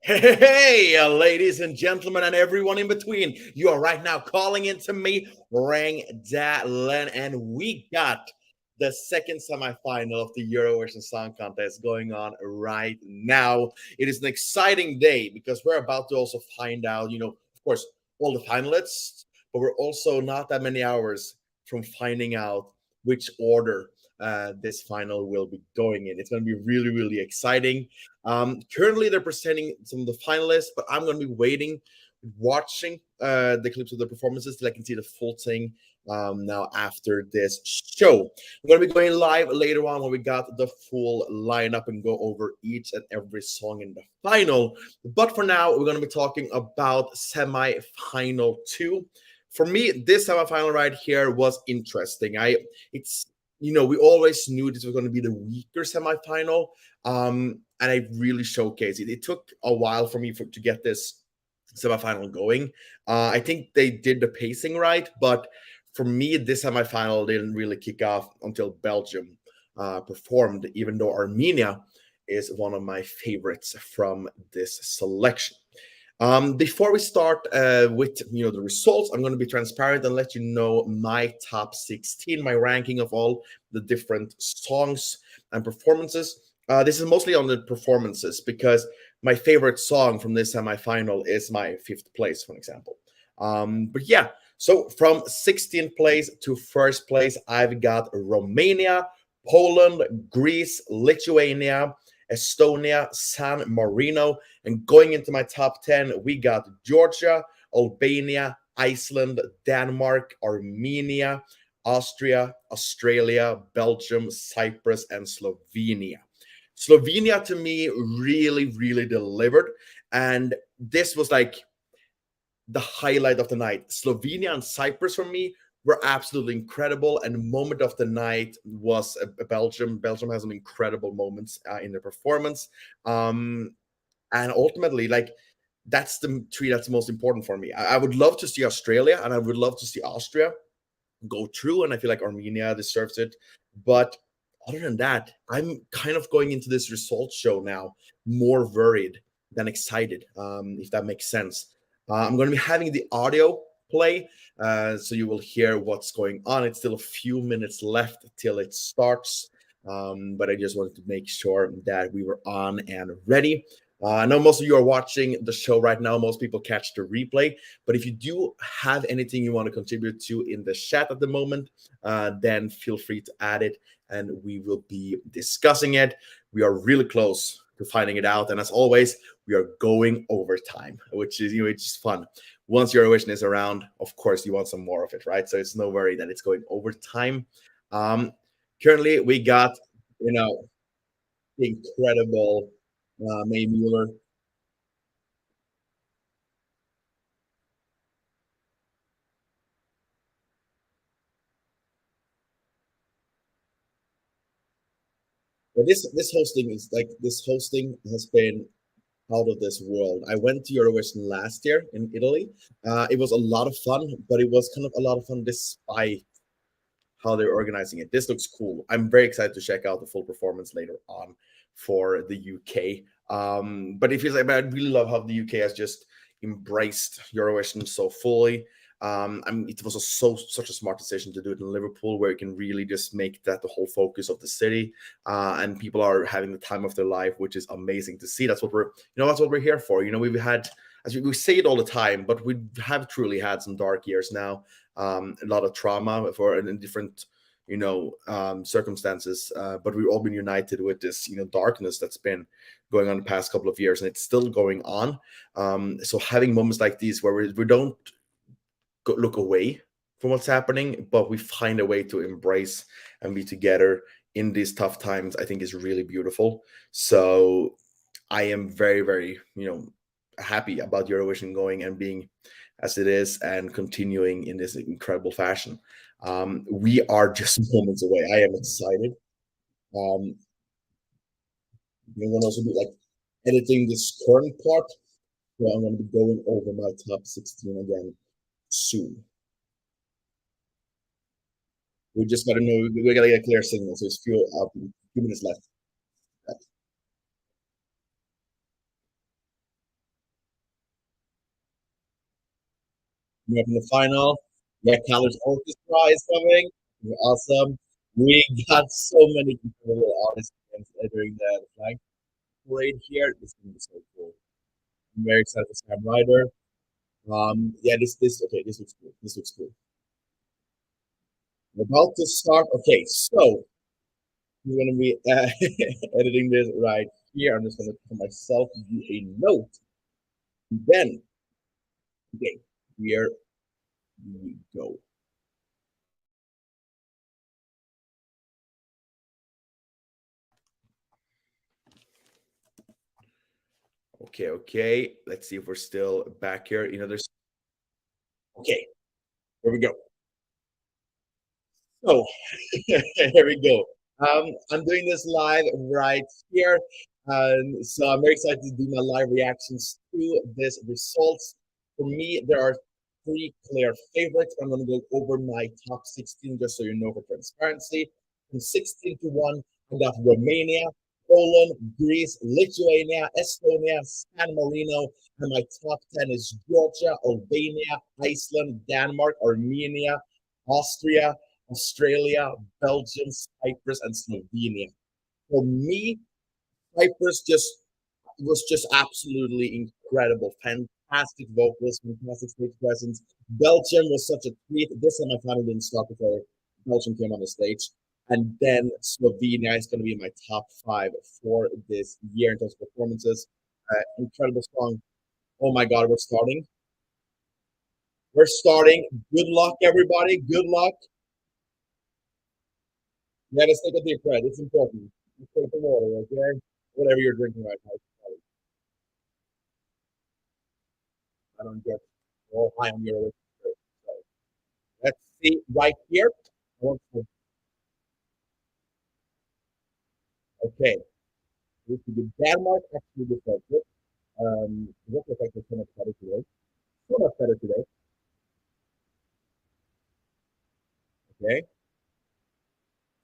Hey, ladies and gentlemen, and everyone in between. You are right now calling into me, Rang Dalen, and we got the second semifinal of the Eurovision Song Contest going on right now. It is an exciting day because we're about to also find out, of course, all the finalists, but we're also not that many hours from finding out which order this final will be going in. It's going to be really, really exciting. Currently, they're presenting some of the finalists, but I'm going to be waiting, watching the clips of the performances till I can see the full thing now after this show. I'm going to be going live later on when we got the full lineup and go over each and every song in the final. But for now, we're going to be talking about semi-final two. For me, this semi-final right here was interesting. It's we always knew this was going to be the weaker semifinal, and I really showcased it. It took a while for me to get this semifinal going. I think they did the pacing right, but for me, this semifinal didn't really kick off until Belgium performed, even though Armenia is one of my favorites from this selection. Before we start with the results, I'm going to be transparent and let you know my top 16, my ranking of all the different songs and performances. This is mostly on the performances because my favorite song from this semifinal is my fifth place, for example. But yeah, so from 16th place to first place, I've got Romania, Poland, Greece, Lithuania, Estonia, San Marino. And going into my top 10, we got Georgia, Albania, Iceland, Denmark, Armenia, Austria, Australia, Belgium, Cyprus, and Slovenia. Slovenia to me really, really delivered. And this was like the highlight of the night. Slovenia and Cyprus for me were absolutely incredible. And moment of the night was Belgium. Belgium has some incredible moments in their performance. And ultimately, like, that's the three that's most important for me. I would love to see Australia and I would love to see Austria go through. And I feel like Armenia deserves it. But other than that, I'm kind of going into this results show now more worried than excited, if that makes sense. I'm going to be having the audio play, so you will hear what's going on. It's still a few minutes left till it starts, but I just wanted to make sure that we were on and ready. I know most of you are watching the show right now. Most people catch the replay. But if you do have anything you want to contribute to in the chat at the moment, then feel free to add it and we will be discussing it. We are really close to finding it out. And as always, we are going overtime, which is which is fun. Once Eurovision is around, of course, you want some more of it, right? So it's no worry that it's going overtime. Um, Currently, we got you know the incredible May Mueller. But this hosting is like this hosting has been out of this world. I went to Eurovision last year in Italy. It was a lot of fun, but it was kind of a lot of fun despite how they're organizing it. This looks cool. I'm very excited to check out the full performance later on for the UK. But it feels like I really love how the UK has just embraced Eurovision so fully. It was such a smart decision to do it in Liverpool, where you can really just make that the whole focus of the city, and people are having the time of their life, which is amazing to see. That's what we're here for. We've had, as we say it all the time, but we have truly had some dark years now, a lot of trauma for in different circumstances, but we've all been united with this darkness that's been going on the past couple of years, and it's still going on. So having moments like these where we don't look away from what's happening, but we find a way to embrace and be together in these tough times, I think is really beautiful. So I am very, very, happy about Eurovision going and being as it is and continuing in this incredible fashion. We are just moments away. I am excited. I'm going to also be like editing this current part. So I'm going to be going over my top 16 again soon. We just got to know, we got to get a clear signal. So it's few minutes left. We're up in the final. Yeah, Calder's Orchestra is coming. Awesome. We got so many incredible artists during the flag parade here. It's gonna be so cool. I'm very excited for Sam Ryder. Yeah, this okay. This looks cool. This looks cool. We're about to start. Okay, so I'm gonna be editing this right here. I'm just gonna put myself a note. Then, okay, here we go. Okay, okay. Let's see if we're still back here. There's okay. Here we go. So here we go. I'm doing this live right here. So I'm very excited to do my live reactions to this results. For me, there are three clear favorites. I'm going to go over my top 16 just so you know for transparency. From 16 to 1, I got Romania, Poland, Greece, Lithuania, Estonia, San Marino, and my top 10 is Georgia, Albania, Iceland, Denmark, Armenia, Austria, Australia, Belgium, Cyprus, and Slovenia. For me, Cyprus just was just absolutely incredible. Fantastic vocals, fantastic stage presence. Belgium was such a treat. This time my family didn't stop before Belgium came on the stage. And then Slovenia is going to be in my top five for this year in terms of performances. Incredible song. Oh my God, we're starting. We're starting. Good luck, everybody. Good luck. Yeah, let's take a deep breath. It's important. Just take the water, okay? Whatever you're drinking right now. I don't get all high on your way. So let's see right here. Okay, this is the Denmark actually defensive. It looks like they're so much better today. So much better today. Okay.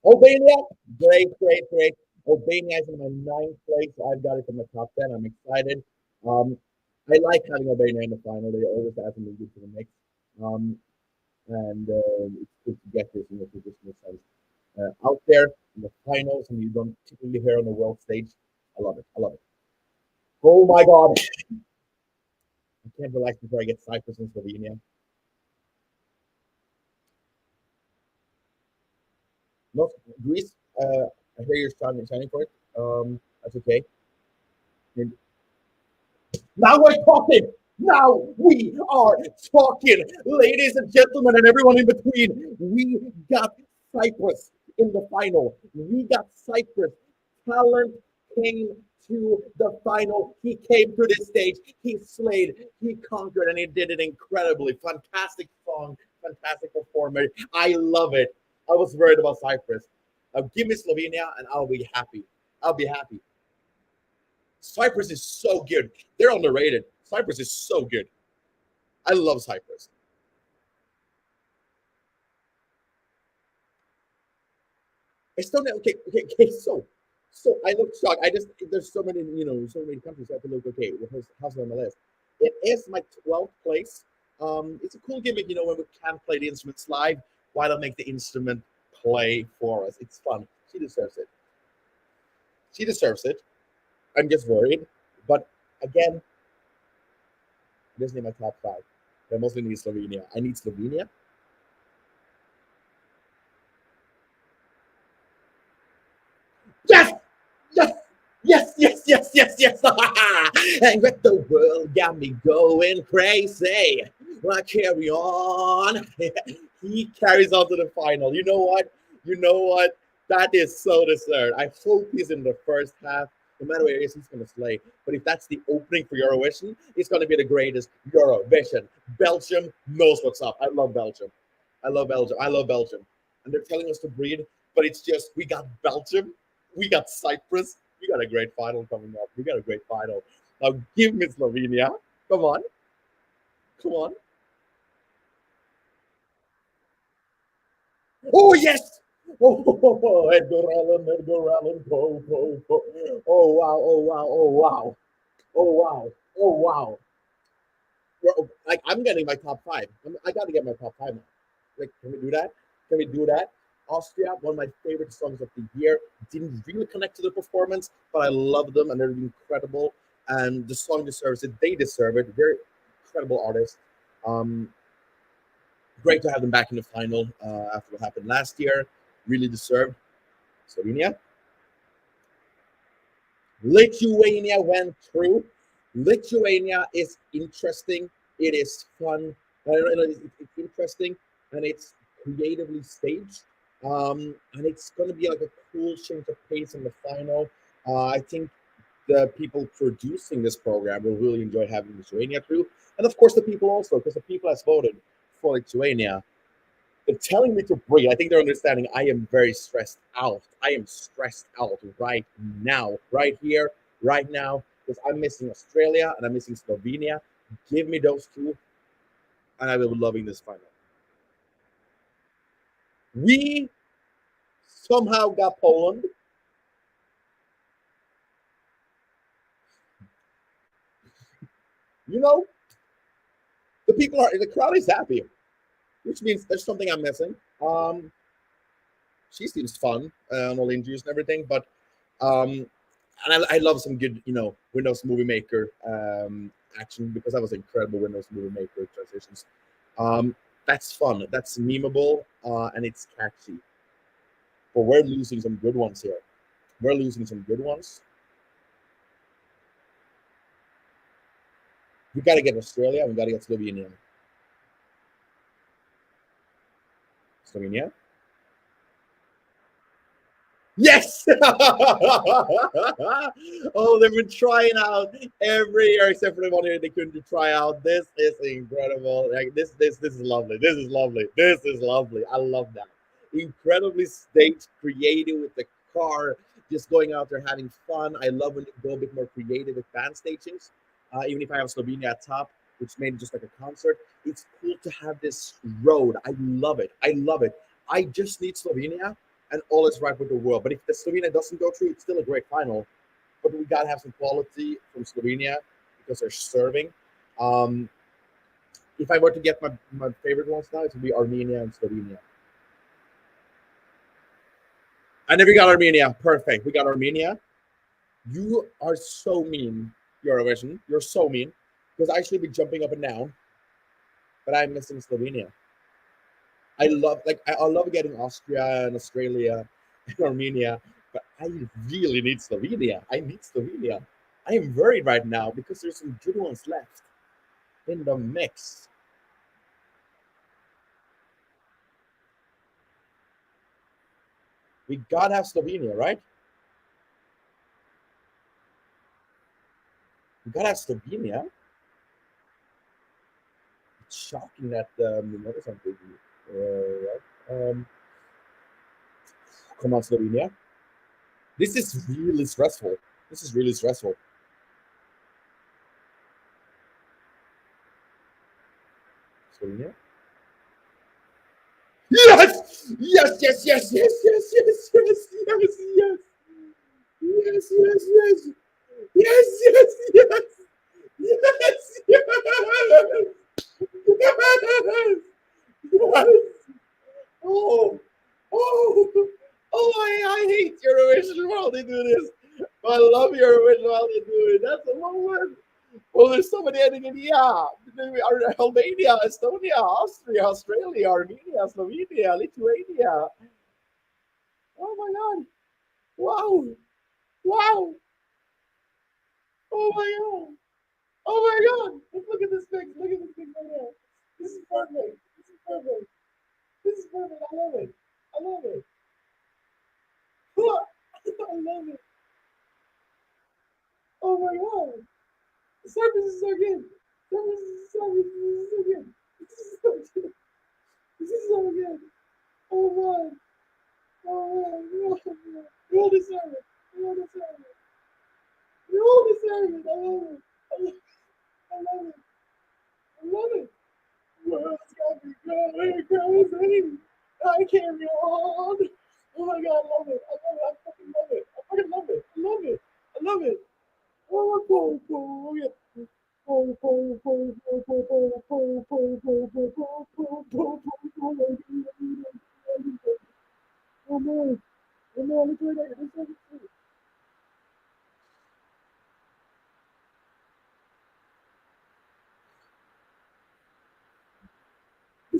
Albania, great, great, great. Albania is in my ninth place. I've got it in the top 10. I'm excited. Um, I like having Albania in the final. They always add something good to the mix. Um, and it's good to get this in the traditional sense out there in the finals, and you don't typically hear on the world stage. I love it. I love it. Oh my God! I can't relax before I get Cyprus and Slovenia. No, Greece. I hear you're signing for it. That's okay. And now we're talking. Now we are talking, ladies and gentlemen, and everyone in between. We got Cyprus in the final. We got Cyprus. Talent came to the final. He came to this stage. He slayed. He conquered, and he did it incredibly. Fantastic song. Fantastic performer. I love it. I was worried about Cyprus. Give me Slovenia, and I'll be happy. I'll be happy. Cyprus is so good. They're underrated. Cyprus is so good. I love Cyprus. Estonia, okay, okay, okay. So I look shocked. I just there's so many, so many countries. I have to look. Okay, how's it on the list? It is my 12th place. It's a cool gimmick, when we can't play the instruments live. Why not make the instrument play for us? It's fun. She deserves it. She deserves it. I'm just worried, but again, this is my top five. I mostly need Slovenia. I need Slovenia. Yes, yes, yes, yes, yes, yes, yes. And with the world got me going crazy. Well, I carry on. He carries on to the final. You know what? You know what? That is so deserved. I hope he's in the first half. No matter where he is, he's going to slay. But if that's the opening for Eurovision, it's going to be the greatest Eurovision. Belgium knows what's up. I love Belgium. I love Belgium. I love Belgium. And they're telling us to breathe, but it's just we got Belgium, we got Cyprus, we got a great final coming up. We got a great final. Now give me Slovenia. Come on, come on. Oh yes. Oh, Edgar Allan, go, go, go. Oh wow, oh wow, oh wow, oh wow, oh wow. Like I'm getting my top five. I got to get my top five now. Like, can we do that? Can we do that? Austria, one of my favorite songs of the year. Didn't really connect to the performance, but I love them and they're incredible. And the song deserves it. They deserve it. They're incredible artists. Um, Great to have them back in the final after what happened last year. Really deserved. Slovenia. Lithuania went through. Lithuania is interesting. It is fun. It's interesting and it's creatively staged. And it's going to be like a cool change of pace in the final. I think the people producing this program will really enjoy having Lithuania through. And of course, the people also, because the people has voted for Lithuania. They're telling me to breathe. I think they're understanding I am very stressed out. I am stressed out right now, right here, right now, because I'm missing Australia and I'm missing Slovenia. Give me those two, and I will be loving this final. We somehow got Poland. You know, the crowd is happy, which means there's something I'm missing. She seems fun on all injuries and everything, but um, and I love some good, Windows Movie Maker action because that was incredible Windows Movie Maker transitions. Um, that's fun. That's memeable and it's catchy. But we're losing some good ones here. We're losing some good ones. We got to get Australia. We got to get Slovenia. Slovenia. Yes! Oh, they've been trying out every year except for the one year they couldn't try out. This is incredible. Like this is lovely. This is lovely. This is lovely. I love that. Incredibly staged, creative with the car, just going out there having fun. I love when you go a bit more creative with band stagings. Even if I have Slovenia at top, which made it just like a concert, it's cool to have this road. I love it. I love it. I just need Slovenia and all is right with the world. But if the Slovenia doesn't go through, it's still a great final. But we gotta have some quality from Slovenia because they're serving. Um, if I were to get my favorite ones now, it would be Armenia and Slovenia. I never got Armenia. Perfect. We got Armenia. You are so mean, Eurovision. You're so mean. Because I should be jumping up and down, but I'm missing Slovenia. I love getting Austria and Australia and Armenia, but I really need Slovenia. I need Slovenia. I am worried right now because there's some good ones left in the mix. We gotta have Slovenia, right? We gotta have Slovenia. It's shocking that the numbers aren't big. Right? Come on, Slovenia. This is really stressful. This is really stressful. Slovenia. Yes! Yes, yes, yes, yes, yes, yes, yes, yes, yes. Yes, yes, yes. Yes, yes, yes. Yes, yes. Yes. Yes. Oh, oh, oh, I hate Eurovision while they do this. I love Eurovision while they do it. That's a moment. Well, there's so many ending in yeah. Albania, Estonia, Austria, Australia, Armenia, Slovenia, Lithuania. Oh my god. Wow. Wow. Oh my god. Oh my god. Look at this thing. Look at this thing right now. This is perfect. This is perfect. This is perfect. I love it. I love it. I love it. Oh my god. The service is so good. Service is so good. This is so good. This is so good. This is so good. Oh my. Oh my. You all deserve it. You all deserve it. You all deserve it. I love it. I love it. I love it. I love it. World's got me going crazy. I carry on. Oh my god, I love it. I love it. I fucking love it. I fucking love it. I love it. I love it. Oh, cool, cool. Yeah. This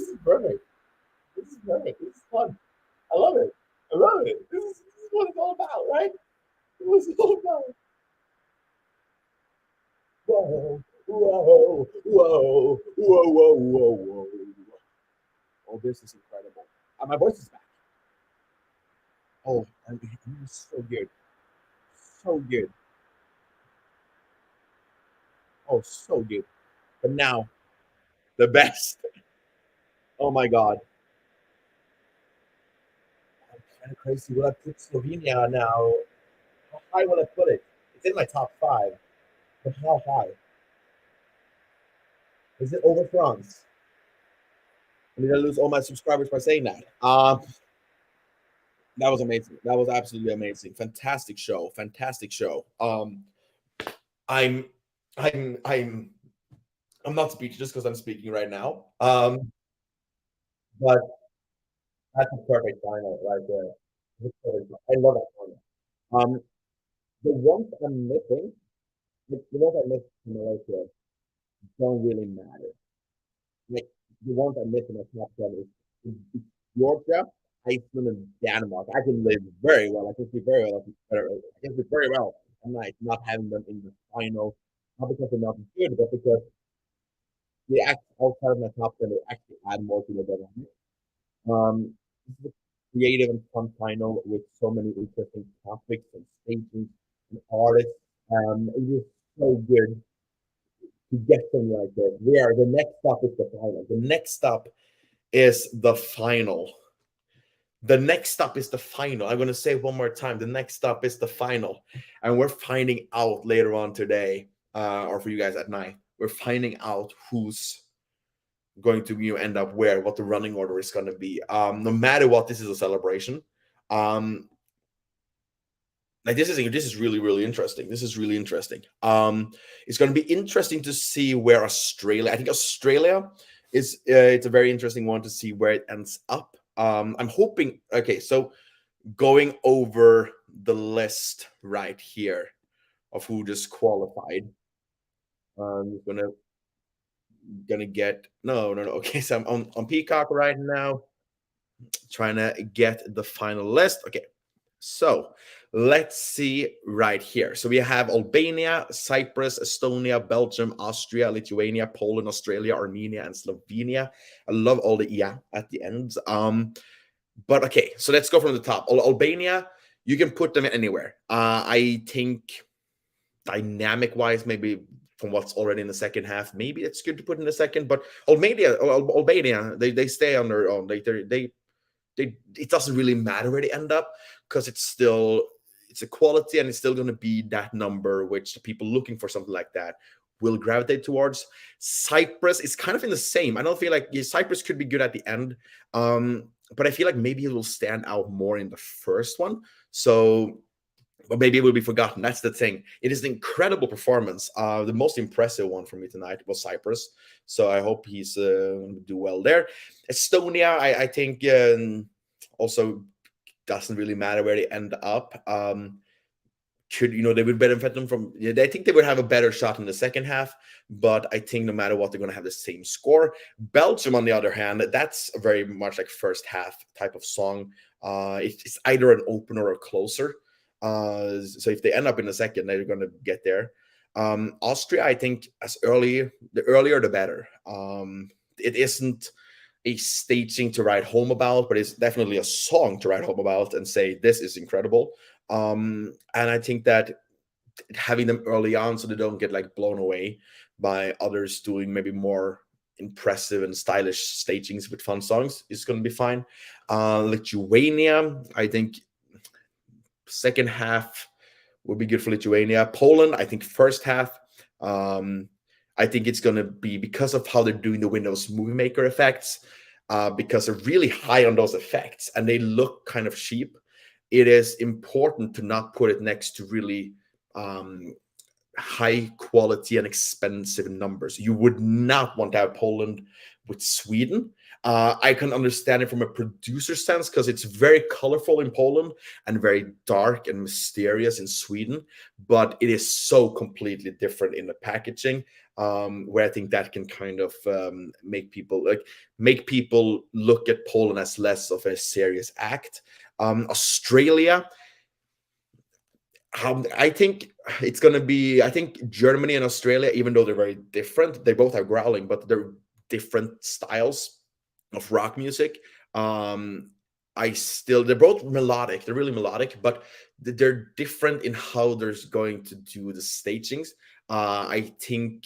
is perfect. This is perfect. This is fun. I love it. I love it. This is what it's all about, right? What's it all about? Whoa, whoa, whoa, whoa, whoa, whoa, whoa. Oh, this is incredible. My voice is back. Oh, I'm so good. So good. Oh, so good. But now, the best. Oh my God. I'm kind of crazy. Will I put Slovenia now? How high will I put it? It's in my top five. But how high? Is it over France? I mean, I lose all my subscribers by saying that. That was amazing. That was absolutely amazing. Fantastic show. Fantastic show. I'm, I'm, I'm, I'm not speechless because I'm speaking right now. But that's a perfect final right there. I love that final. The ones I'm missing, the ones I missed in Malaysia don't really matter. Like the ones I missed in my top ten is Georgia, Iceland, and Denmark. I can live very well. I can sleep very well. I can sleep very well. I'm not having them in the final, not because they're not good, but because they act outside of my top ten. They actually add more to the dynamic. This is a creative and fun final with so many interesting topics and stations and artists. It is so good to get something like this. The next stop is the final. The next stop is the final. The next stop is the final. I'm going to say it one more time. The next stop is the final. And we're finding out later on today, or for you guys at night, we're finding out who's going to end up where, what the running order is going to be. No matter what, this is a celebration. Um, like this is really interesting. This is really interesting. It's going to be interesting to see where Australia. I think Australia is it's a very interesting one to see where it ends up. I'm hoping. Okay, so going over the list right here of who just qualified. I'm gonna get no. Okay, so I'm on Peacock right now, trying to get the final list. Okay, so let's see right here. So we have Albania, Cyprus, Estonia, Belgium, Austria, Lithuania, Poland, Australia, Armenia, and Slovenia. I love all the yeah at the end. But okay, so let's go from the top. Albania, you can put them anywhere. I think dynamic wise, maybe from what's already in the second half, maybe it's good to put in the second. But Albania, they stay on their own. They it doesn't really matter where they end up because it's a quality and it's still going to be that number which the people looking for something like that will gravitate towards. Cyprus is kind of in the same. I don't feel like Cyprus could be good at the end, but I feel like maybe it will stand out more in the first one. So but maybe it will be forgotten. That's the thing. It is an incredible performance. The most impressive one for me tonight was Cyprus. So I hope he's going to do well there. Estonia, I think also doesn't really matter where they end up. Should they would benefit them from? Yeah, I think they would have a better shot in the second half, but I think no matter what, they're going to have the same score. Belgium, on the other hand, that's very much like first half type of song. It's either an opener or a closer. So if they end up in the second, they're going to get there. Austria, I think, the earlier the better. It isn't a staging to write home about, but it's definitely a song to write home about and say this is incredible. And I think that having them early on so they don't get like blown away by others doing maybe more impressive and stylish stagings with fun songs is going to be fine. Lithuania, I think second half would be good for Lithuania. Poland, I think first half. I think it's going to be because of how they're doing the Windows Movie Maker effects, because they're really high on those effects and they look kind of cheap. It is important to not put it next to really high quality and expensive numbers. You would not want to have Poland with Sweden. I can understand it from a producer sense because it's very colorful in Poland and very dark and mysterious in Sweden, but it is so completely different in the packaging. Where I think that can kind of make people look at Poland as less of a serious act. Australia, I think it's going to be, I think Germany and Australia, even though they're very different, they both have growling, but they're different styles of rock music. Um, they're both melodic. They're really melodic, but they're different in how they're going to do the stagings. I think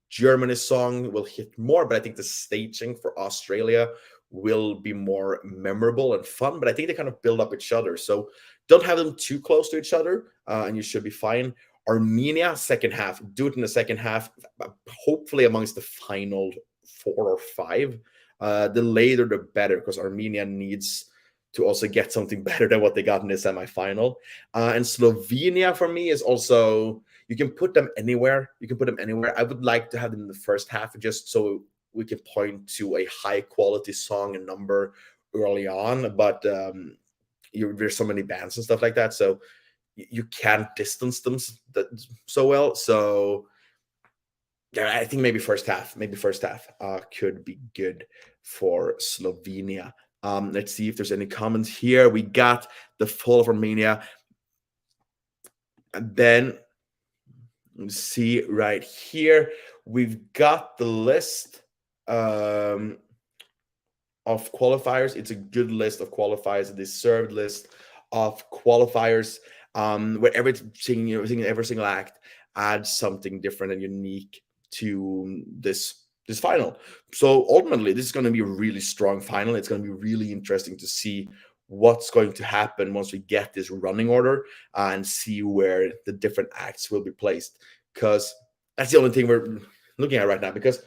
Germany's song will hit more, but I think the staging for Australia will be more memorable and fun. But I think they kind of build up each other. So don't have them too close to each other, and you should be fine. Armenia, second half. Do it in the second half, hopefully amongst the final 4 or 5. The later, the better, because Armenia needs to also get something better than what they got in the semifinal. And Slovenia, for me, is also, you can put them anywhere. You can put them anywhere. I would like to have them in the first half just so we can point to a high quality song and number early on. But there's so many bands and stuff like that, so you can't distance them so well. So yeah, I think maybe first half could be good for Slovenia. Let's see if there's any comments here. We got the fall of Armenia, and then let's see right here, we've got the list of qualifiers. It's a good list of qualifiers, a deserved list of qualifiers, where every single act adds something different and unique to this final. So ultimately, this is going to be a really strong final. It's going to be really interesting to see what's going to happen once we get this running order and see where the different acts will be placed, because that's the only thing we're looking at right now, because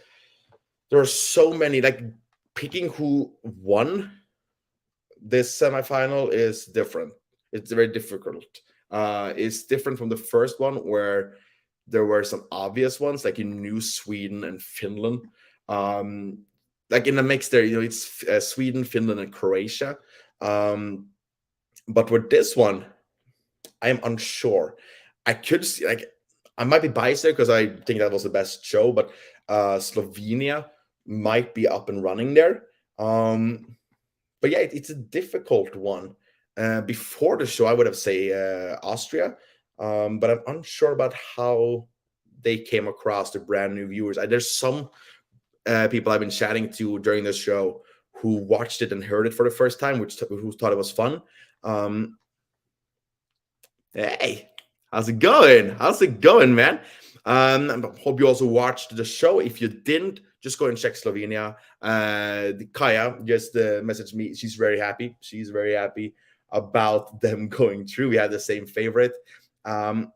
there are so many, like, picking who won this semifinal is different. It's very difficult. It's different from the first one, where there were some obvious ones, like you knew Sweden and Finland. Like in the mix there, it's Sweden, Finland, and Croatia. But with this one, I am unsure. I could see, like, I might be biased there because I think that was the best show, but Slovenia might be up and running there. But yeah, it's a difficult one. Before the show, I would have say Austria, but I'm unsure about how they came across to brand new viewers. There's some people I've been chatting to during this show who watched it and heard it for the first time, who thought it was fun. Hey, how's it going? How's it going, man? I hope you also watched the show. If you didn't, just go and check Slovenia. Kaya just messaged me. She's very happy. She's very happy about them going through. We had the same favorite. But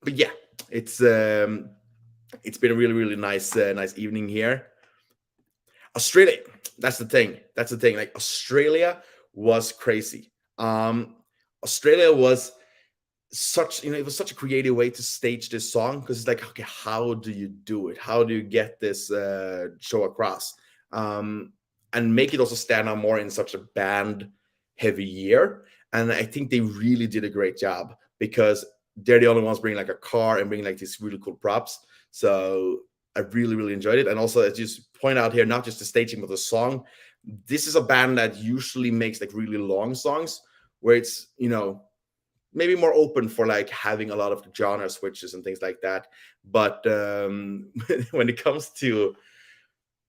yeah, it's been a really, really nice evening here. Australia, that's the thing. Like, Australia was crazy. Australia was it was such a creative way to stage this song, because it's like, okay, how do you do it? How do you get this show across? And make it also stand out more in such a band heavy year. And I think they really did a great job, because they're the only ones bringing like a car and bringing like these really cool props. So I really, really enjoyed it. And also, as you point out here, not just the staging, but the song. This is a band that usually makes like really long songs, where it's, maybe more open for like having a lot of genre switches and things like that. But when it comes to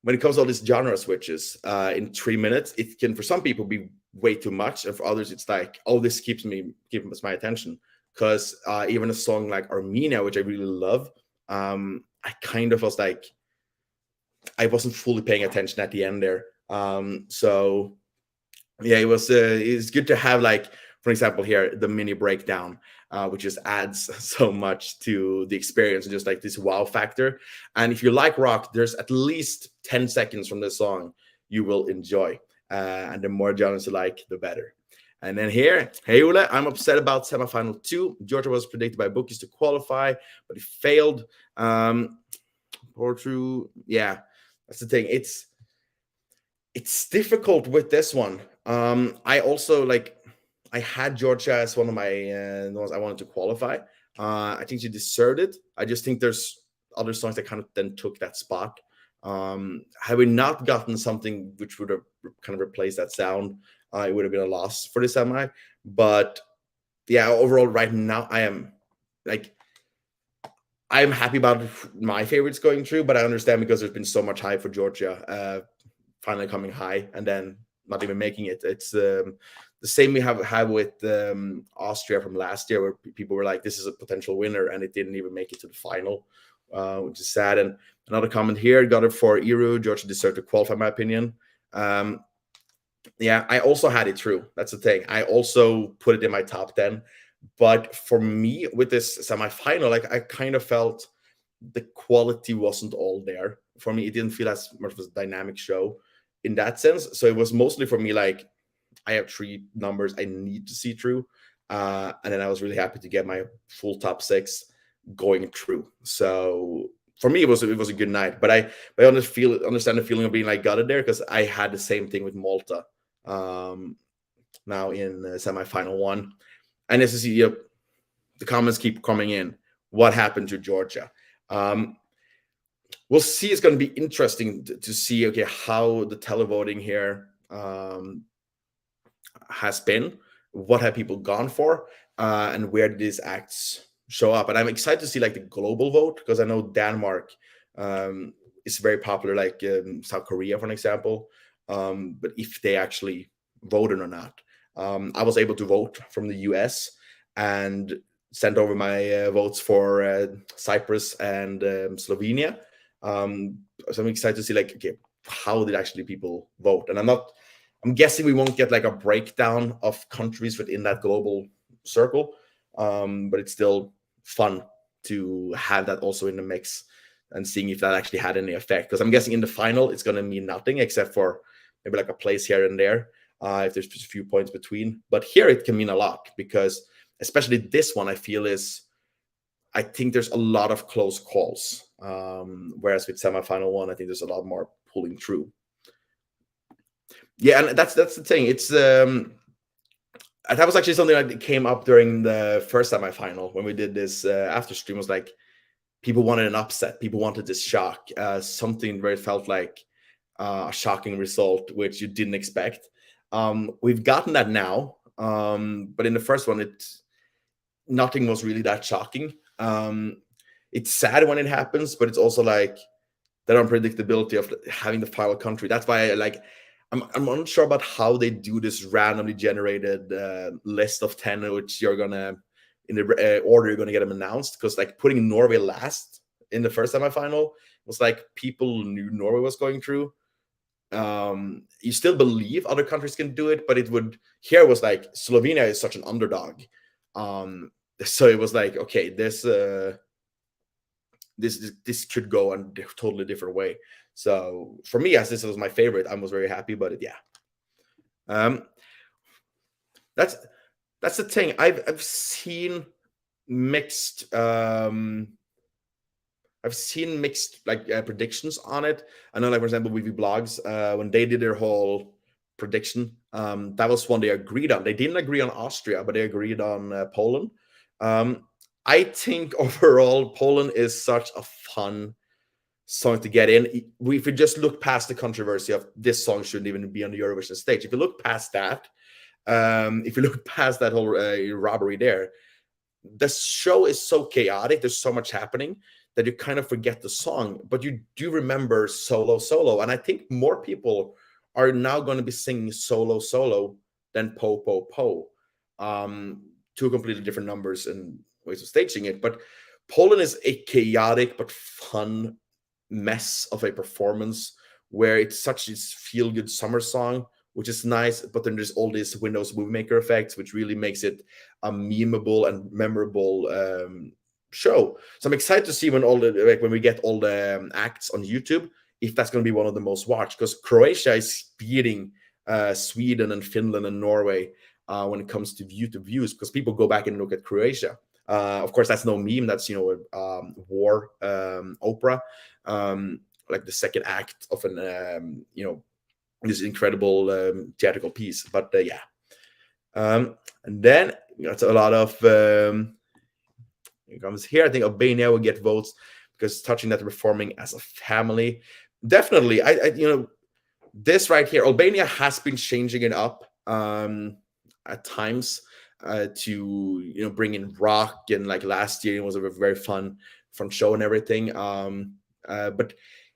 all these genre switches in 3 minutes, it can, for some people, be way too much, and for others it's like, oh, this keeps my attention. Because even a song like Armenia, which I really love, I kind of was like, I wasn't fully paying attention at the end there. So yeah, it's good to have, like, for example here, the mini breakdown, which just adds so much to the experience, and just like this wow factor. And if you like rock, there's at least 10 seconds from this song you will enjoy. And the more genres you like, the better. And then here, hey Ule, I'm upset about semifinal 2. Georgia was predicted by bookies to qualify, but it failed. Or true, yeah, that's the thing. It's difficult with this one. I also like I had Georgia as one of my the ones I wanted to qualify. I think she deserved it. I just think there's other songs that kind of then took that spot. Had we not gotten something which would have kind of replaced that sound, it would have been a loss for the semi. But yeah, overall, right now like I'm happy about my favorites going through, but I understand because there's been so much hype for Georgia finally coming high and then not even making it. It's the same we have had with Austria from last year, where people were like, "This is a potential winner," and it didn't even make it to the final, which is sad. And another comment here: got it for Iru. Georgia deserved to qualify, in my opinion. Yeah, I also had it through. That's the thing. I also put it in my top 10. But for me, with this semifinal, like I kind of felt the quality wasn't all there. For me, it didn't feel as much of a dynamic show in that sense. So it was mostly for me like I have 3 numbers I need to see through. And then I was really happy to get my full top 6 going through. So for me, it was a good night. But I understand the feeling of being like gutted there because I had the same thing with Malta now in semifinal 1. And as you see, the comments keep coming in. What happened to Georgia? We'll see. It's going to be interesting to see, okay, how the televoting here has been. What have people gone for? And where did these acts show up? And I'm excited to see like the global vote because I know Denmark is very popular, like South Korea, for an example. But if they actually voted or not. I was able to vote from the US and sent over my votes for Cyprus and Slovenia. So I'm excited to see like, okay, how did actually people vote? And I'm guessing we won't get like a breakdown of countries within that global circle, but it's still fun to have that also in the mix and seeing if that actually had any effect. Because I'm guessing in the final, it's going to mean nothing except for maybe like a place here and there. If there's just a few points between. But here it can mean a lot because especially this one, I think there's a lot of close calls. Whereas with semifinal 1, I think there's a lot more pulling through. Yeah, and that's the thing. It's that was actually something that came up during the first semifinal when we did this after stream. Was like people wanted an upset, people wanted this shock, something where it felt like a shocking result, which you didn't expect. We've gotten that now, but in the first one, nothing was really that shocking. It's sad when it happens, but it's also like that unpredictability of having the final country. That's why I'm unsure about how they do this randomly generated list of 10, which you're gonna in the order you're gonna get them announced. Because like putting Norway last in the first semifinal was like people knew Norway was going through. You still believe other countries can do it, but it would here was like Slovenia is such an underdog. So it was like, okay, this could go a totally different way. So for me, as this was my favorite, I was very happy about it. Yeah. That's the thing. I've seen mixed like predictions on it. I know, like for example, Weevy Blogs, when they did their whole prediction, that was one they agreed on. They didn't agree on Austria, but they agreed on Poland. I think overall, Poland is such a fun song to get in. If you just look past the controversy of this song shouldn't even be on the Eurovision stage, if you look past that, if you look past that whole robbery there, the show is so chaotic. There's so much happening that you kind of forget the song, but you do remember solo. And I think more people are now going to be singing solo than po. Two completely different numbers and ways of staging it. But Poland is a chaotic but fun mess of a performance where it's such a feel-good summer song, which is nice, but then there's all these Windows Movie Maker effects, which really makes it a memeable and memorable show. So I'm excited to see when we get all the acts on YouTube, if that's going to be one of the most watched, because Croatia is beating Sweden and Finland and Norway when it comes to views, because people go back and look at Croatia. Of course, that's no meme. That's war opera, like the second act of an this incredible theatrical piece. But yeah, and then that's a lot of it comes here. I think Albania will get votes because touching that reforming as a family. Definitely, I this right here, Albania has been changing it up at times to bring in rock, and like last year it was a very fun show and everything. But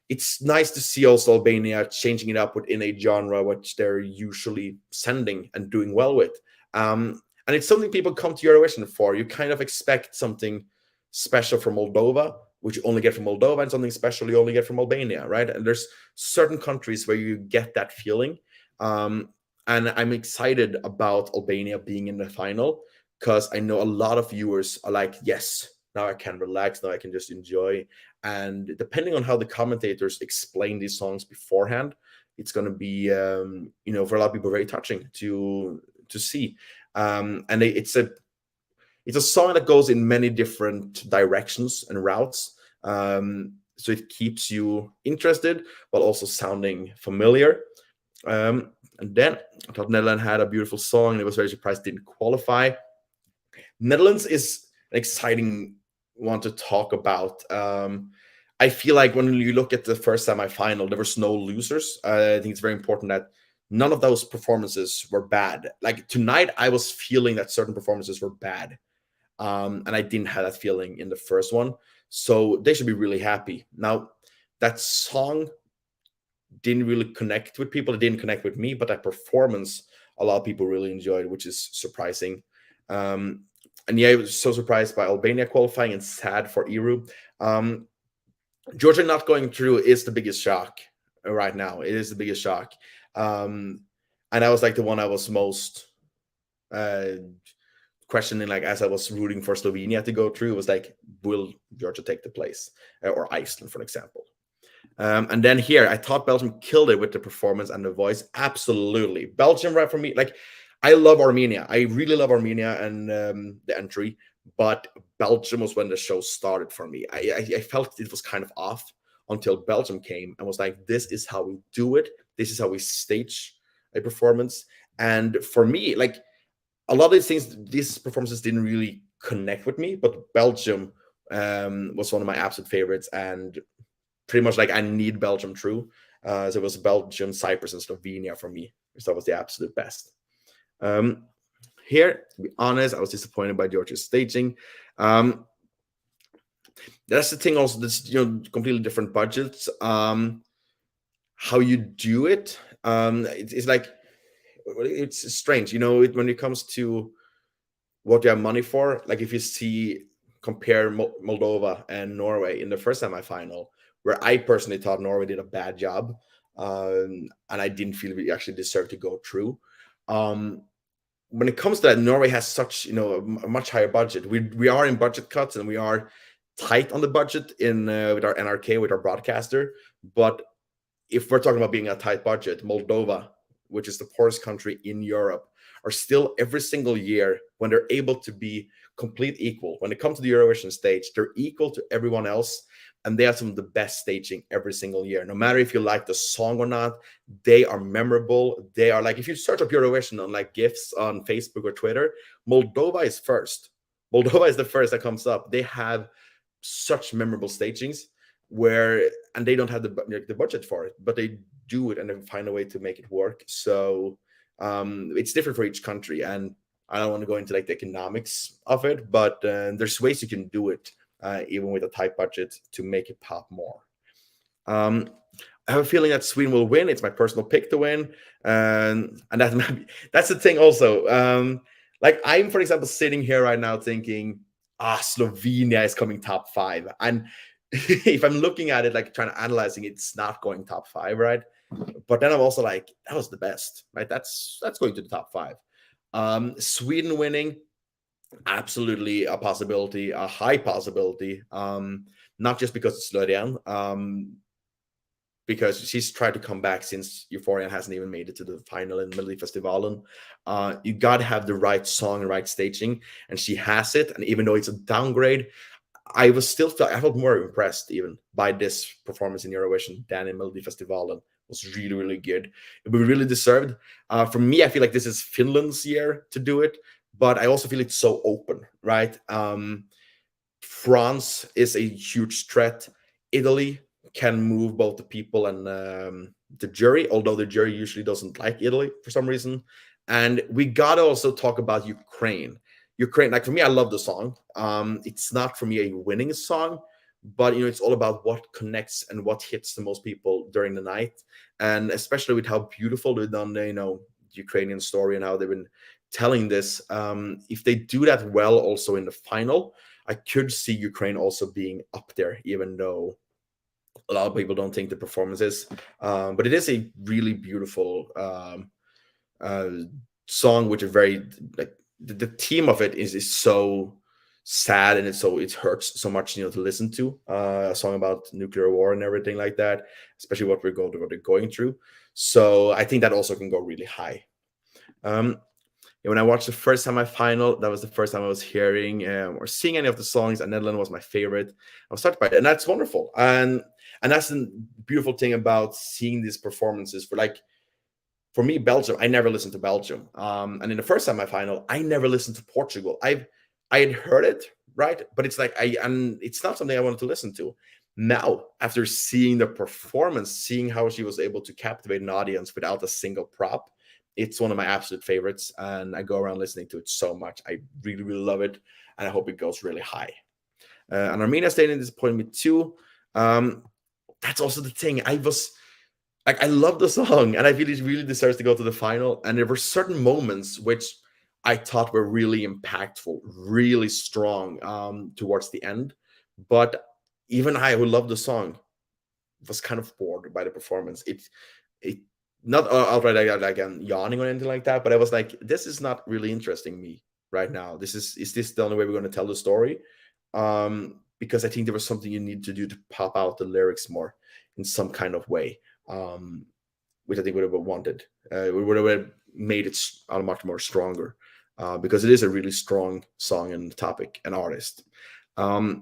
it's nice to see also Albania changing it up within a genre which they're usually sending and doing well with. And it's something people come to Eurovision for. You kind of expect something special from Moldova, which you only get from Moldova, and something special you only get from Albania, right? And there's certain countries where you get that feeling. And I'm excited about Albania being in the final because I know a lot of viewers are like, yes, now I can relax, now I can just enjoy. And depending on how the commentators explain these songs beforehand, it's going to be, for a lot of people, very touching to see. And it's a song that goes in many different directions and routes. So it keeps you interested, but also sounding familiar. And then I thought Netherlands had a beautiful song, and I was very surprised it didn't qualify. Netherlands is an exciting one to talk about. I feel like when you look at the first semifinal, there was no losers. I think it's very important that none of those performances were bad. Like tonight, I was feeling that certain performances were bad. And I didn't have that feeling in the first one. So they should be really happy. Now, that song didn't really connect with people. It didn't connect with me, but that performance, a lot of people really enjoyed, which is surprising. And yeah, I was so surprised by Albania qualifying and sad for Iru. Georgia not going through is the biggest shock right now. It is the biggest shock. And that was like the one I was most questioning, like as I was rooting for Slovenia to go through, it was like, will Georgia take the place? Or Iceland, for example. And then here, I thought Belgium killed it with the performance and the voice. Absolutely. Belgium, right, for me, like, I love Armenia. I really love Armenia and the entry, but Belgium was when the show started for me. I felt it was kind of off until Belgium came and was like, this is how we do it. This is how we stage a performance. And for me, like, a lot of these things, these performances didn't really connect with me, but Belgium was one of my absolute favorites, and pretty much like I need Belgium through. So it was Belgium, Cyprus, and Slovenia for me, which that was the absolute best. Here, to be honest, I was disappointed by Georgia's staging. That's the thing also, this completely different budgets. How you do it, it's like, it's strange, when it comes to what you have money for. Like if you compare Moldova and Norway in the first semifinal, where I personally thought Norway did a bad job, and I didn't feel we actually deserved to go through. When it comes to that, Norway has such a much higher budget. We are in budget cuts, and we are tight on the budget with our NRK, with our broadcaster. But if we're talking about being a tight budget, Moldova, which is the poorest country in Europe, are still every single year, when they're able to be complete equal, when it comes to the Eurovision stage, they're equal to everyone else. And they have some of the best staging every single year. No matter if you like the song or not, they are memorable. They are like, if you search up Eurovision on like GIFs on Facebook or Twitter, Moldova is first. Moldova is the first that comes up. They have such memorable stagings and they don't have the budget for it, but they do it and they find a way to make it work. So it's different for each country, and I don't want to go into like the economics of it, but there's ways you can do it even with a tight budget to make it pop more. I have a feeling that Sweden will win. It's my personal pick to win, and that's the thing also. Like I'm, for example, sitting here right now thinking, Slovenia is coming top 5, and if I'm looking at it, like trying to analyzing it, it's not going top 5, right? But then I'm also like, that was the best, right? That's going to the top 5. Sweden winning, absolutely a possibility, a high possibility. Not just because it's Lorient, because she's tried to come back since Euphoria hasn't even made it to the final in Melodifestivalen. You gotta have the right song and right staging, and she has it. And even though it's a downgrade, I felt more impressed even by this performance in Eurovision than in Melodifestivalen. It was really, really good. It was really deserved. For me, I feel like this is Finland's year to do it, but I also feel it's so open, right? France is a huge threat. Italy can move both the people and the jury, although the jury usually doesn't like Italy for some reason. And we gotta also talk about Ukraine. Ukraine, like for me, I love the song. It's not for me a winning song, but it's all about what connects and what hits the most people during the night, and especially with how beautiful they've done the Ukrainian story and how they've been telling this. If they do that well, also in the final, I could see Ukraine also being up there, even though a lot of people don't think the performance is. But it is a really beautiful uh, song, which is very like the theme of it is so sad, and it hurts so much to listen to a song about nuclear war and everything like that, especially what they're going through. So I think that also can go really high. When I watched the first semifinal, that was the first time I was hearing or seeing any of the songs, and Netherlands was my favorite. I was started by it, and that's wonderful. And that's the beautiful thing about seeing these performances. For me, Belgium, I never listened to Belgium. And in the first semifinal, I never listened to Portugal. I had heard it, right? But it's like and it's not something I wanted to listen to. Now, after seeing the performance, seeing how she was able to captivate an audience without a single prop, it's one of my absolute favorites, and I go around listening to it so much. I really, really love it, and I hope it goes really high. And Armenia Stadium disappointed me too. That's also the thing. I love the song, and I feel it really deserves to go to the final. And there were certain moments which I thought were really impactful, really strong towards the end. But even I, who love the song, was kind of bored by the performance. It not outright like I'm yawning or anything like that, but I was like, this is not really interesting me right now. Is this the only way we're going to tell the story? Because I think there was something you need to do to pop out the lyrics more in some kind of way, which I think would have wanted. We would have made it much more stronger, because it is a really strong song and topic and artist. My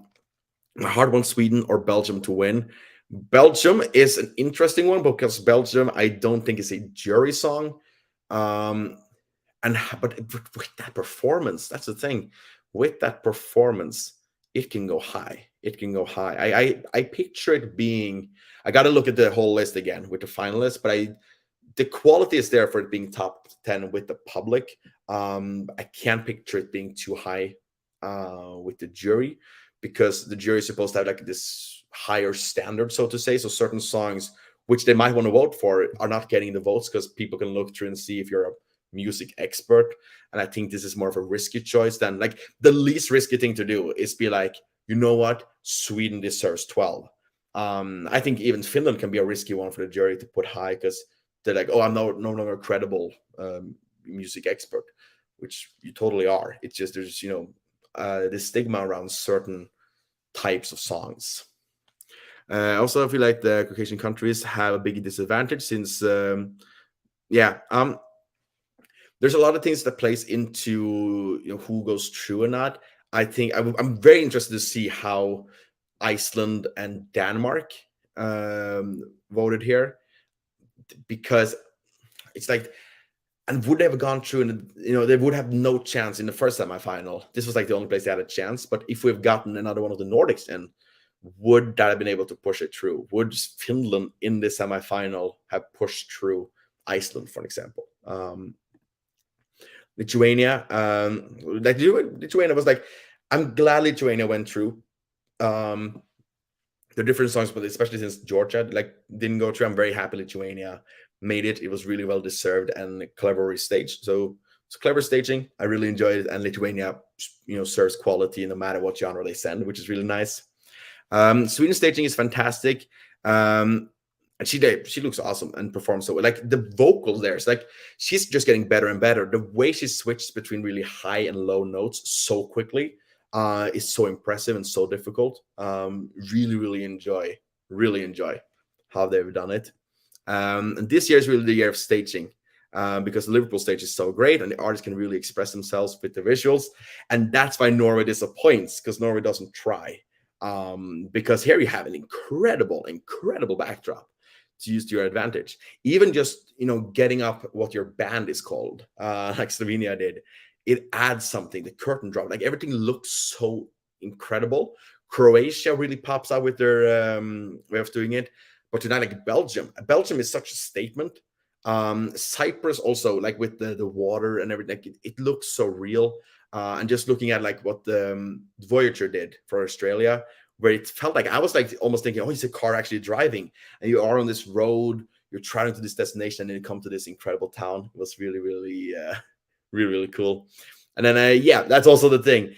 heart wants Sweden or Belgium to win. Belgium is an interesting one because Belgium, I don't think is a jury song. But with that performance, that's the thing. With that performance, it can go high. It can go high. I picture it being. I got to look at the whole list again with the finalists, but the quality is there for it being top 10 with the public. I can't picture it being too high with the jury, because the jury is supposed to have like this higher standard, so to say. So certain songs which they might want to vote for are not getting the votes because people can look through and see if you're a music expert. And I think this is more of a risky choice than like the least risky thing to do is be like, you know what, Sweden deserves 12. I think even Finland can be a risky one for the jury to put high because they're like, oh, I'm no longer a credible music expert, which you totally are. It's just there's this stigma around certain types of songs. Also, I feel like the Caucasian countries have a big disadvantage since, there's a lot of things that plays into who goes through or not. I think I'm very interested to see how Iceland and Denmark voted here, because it's like, and would they have gone through, and they would have no chance in the first semifinal. This was like the only place they had a chance. But if we've gotten another one of the Nordics in, would that have been able to push it through? Would Finland in the semifinal have pushed through Iceland, for example? Lithuania, Lithuania was like, I'm glad Lithuania went through. The different songs, but especially since Georgia didn't go through, I'm very happy Lithuania made it. It was really well deserved and cleverly staged. So it's clever staging. I really enjoyed it, and Lithuania, serves quality no matter what genre they send, which is really nice. Sweden staging is fantastic. And she looks awesome and performs so well. Like the vocals there, it's like she's just getting better and better. The way she switched between really high and low notes so quickly is so impressive and so difficult. Really enjoy how they've done it. And this year is really the year of staging. Because the Liverpool stage is so great and the artists can really express themselves with the visuals. And that's why Norway disappoints, because Norway doesn't try. Because here you have an incredible backdrop to use to your advantage. Even just, getting up what your band is called, like Slovenia did, it adds something. The curtain drop, like everything looks so incredible. Croatia really pops out with their way of doing it. But tonight, like Belgium is such a statement. Cyprus also, like with the water and everything, like it looks so real. And just looking at like what the Voyager did for Australia, where it felt like I was like almost thinking, oh, is a car actually driving? And you are on this road, you're traveling to this destination, and then you come to this incredible town. It was really, really, really cool. And then, yeah, that's also the thing.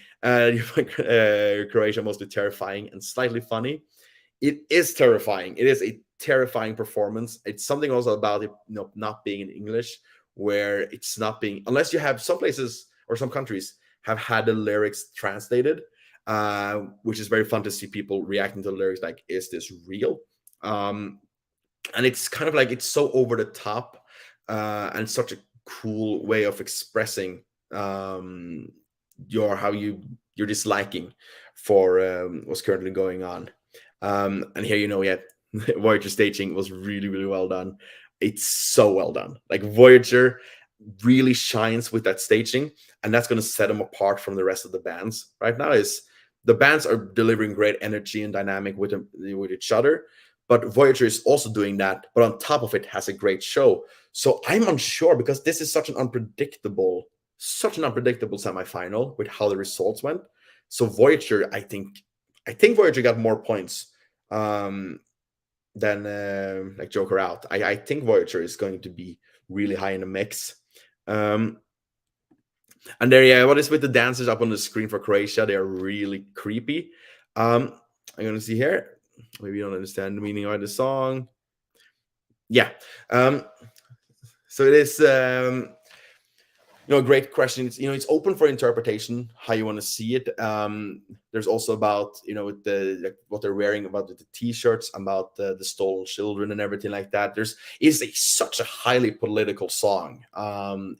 Croatia mostly terrifying and slightly funny. It is terrifying. It is a terrifying performance. It's something also about it, not being in English, where it's not being, unless you have some places or some countries have had the lyrics translated, which is very fun to see people reacting to the lyrics like, is this real? And it's kind of like, it's so over the top, and such a cool way of expressing your disliking for what's currently going on. And here, yeah, Voyager staging was really well done. It's so well done. Like Voyager really shines with that staging, and that's going to set them apart from the rest of the bands right now. Is the bands are delivering great energy and dynamic with each other, but Voyager is also doing that, but on top of it has a great show. So I'm unsure, because this is such an unpredictable semifinal with how the results went. So Voyager, I think Voyager got more points than like Joker out. I think Voyager is going to be really high in the mix. And there, yeah, what is with the dancers up on the screen for Croatia? They are really creepy. I'm gonna see here. Maybe you don't understand the meaning of the song. Yeah. So it is great question. It's open for interpretation how you want to see it. There's also about with what they're wearing, about the t-shirts, about the stolen children and everything like that. It's such a highly political song.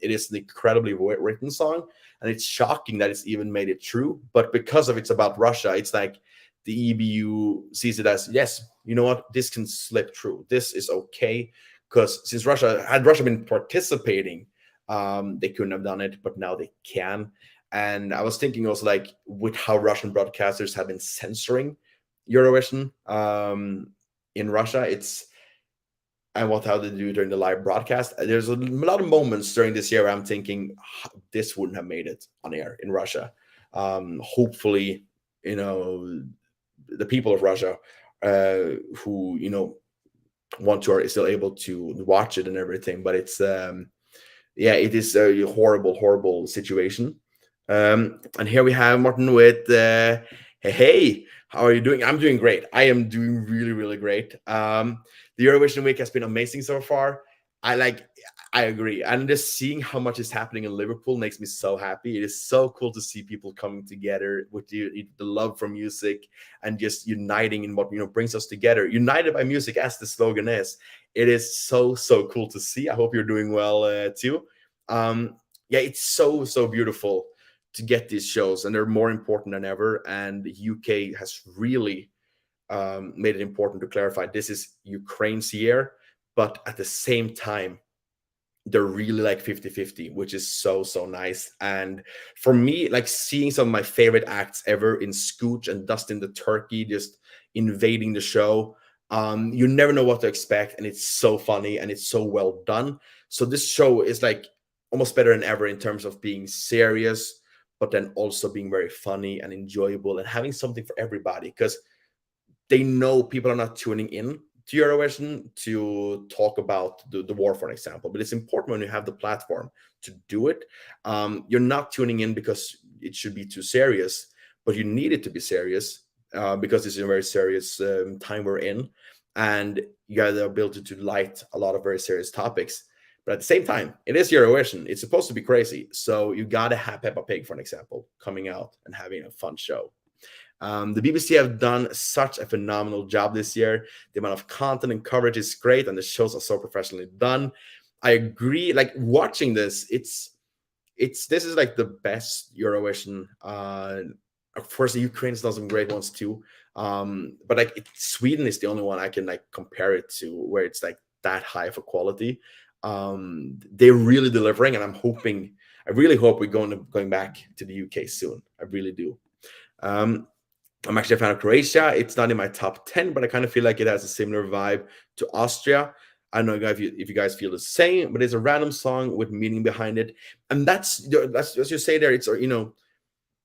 It is an incredibly written song, and it's shocking that it's even made it true. But because of it's about Russia, it's like the EBU sees it as, yes, you know what, this can slip through. This is okay, because since Russia been participating, they couldn't have done it, but now they can. And I was thinking also, like, with how Russian broadcasters have been censoring Eurovision in Russia, and how they do during the live broadcast. There's a lot of moments during this year where I'm thinking this wouldn't have made it on air in Russia. Hopefully, the people of Russia who want to are still able to watch it and everything, but it's yeah, it is a horrible situation. And here we have Martin with hey, how are you doing? I'm doing great. I am doing really great. The Eurovision week has been amazing so far. I agree. And just seeing how much is happening in Liverpool makes me so happy. It is so cool to see people coming together with the love for music and just uniting in what brings us together. United by music, as the slogan is. It is so cool to see. I hope you're doing well too. Yeah, it's so beautiful to get these shows, and they're more important than ever. And the UK has really made it important to clarify this is Ukraine's year, but at the same time, they're really like 50-50, which is so nice. And for me, like seeing some of my favorite acts ever in Scooch and Dustin the Turkey just invading the show, you never know what to expect, and it's so funny and it's so well done. So this show is like almost better than ever in terms of being serious, but then also being very funny and enjoyable and having something for everybody, because they know people are not tuning in to Eurovision to talk about the war, for an example. But it's important when you have the platform to do it. You're not tuning in because it should be too serious, but you need it to be serious because it's a very serious time we're in. And you got the ability to light a lot of very serious topics. But at the same time, it is Eurovision. It's supposed to be crazy. So you got to have Peppa Pig, for an example, coming out and having a fun show. The BBC have done such a phenomenal job this year. The amount of content and coverage is great, and the shows are so professionally done. I agree. Like watching this, it's this is like the best Eurovision. Of course, the Ukraine's done some great ones too. But like Sweden is the only one I can like compare it to where it's like that high of a quality. They're really delivering, and I really hope we're going back to the UK soon. I really do. Um, I'm actually a fan of Croatia. It's not in my top 10, but I kind of feel like it has a similar vibe to Austria. I don't know if you guys feel the same, but it's a random song with meaning behind it. And that's as you say there, it's,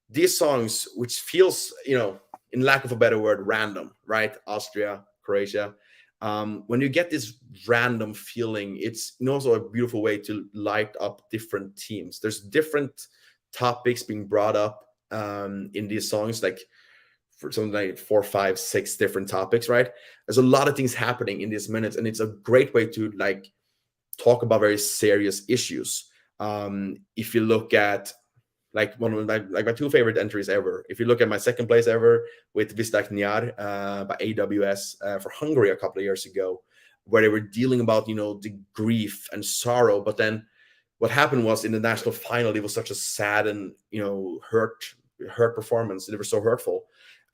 these songs, which feels, in lack of a better word, random, right? Austria, Croatia. When you get this random feeling, it's also a beautiful way to light up different teams. There's different topics being brought up in these songs, like for something like 4, 5, 6 different topics, right? There's a lot of things happening in these minutes, and it's a great way to like talk about very serious issues. If you look at like one of my two favorite entries ever, if you look at my second place ever with Vistak Nyar by AWS for Hungary a couple of years ago, where they were dealing about the grief and sorrow, but then what happened was in the national final it was such a sad and hurt performance. They were so hurtful,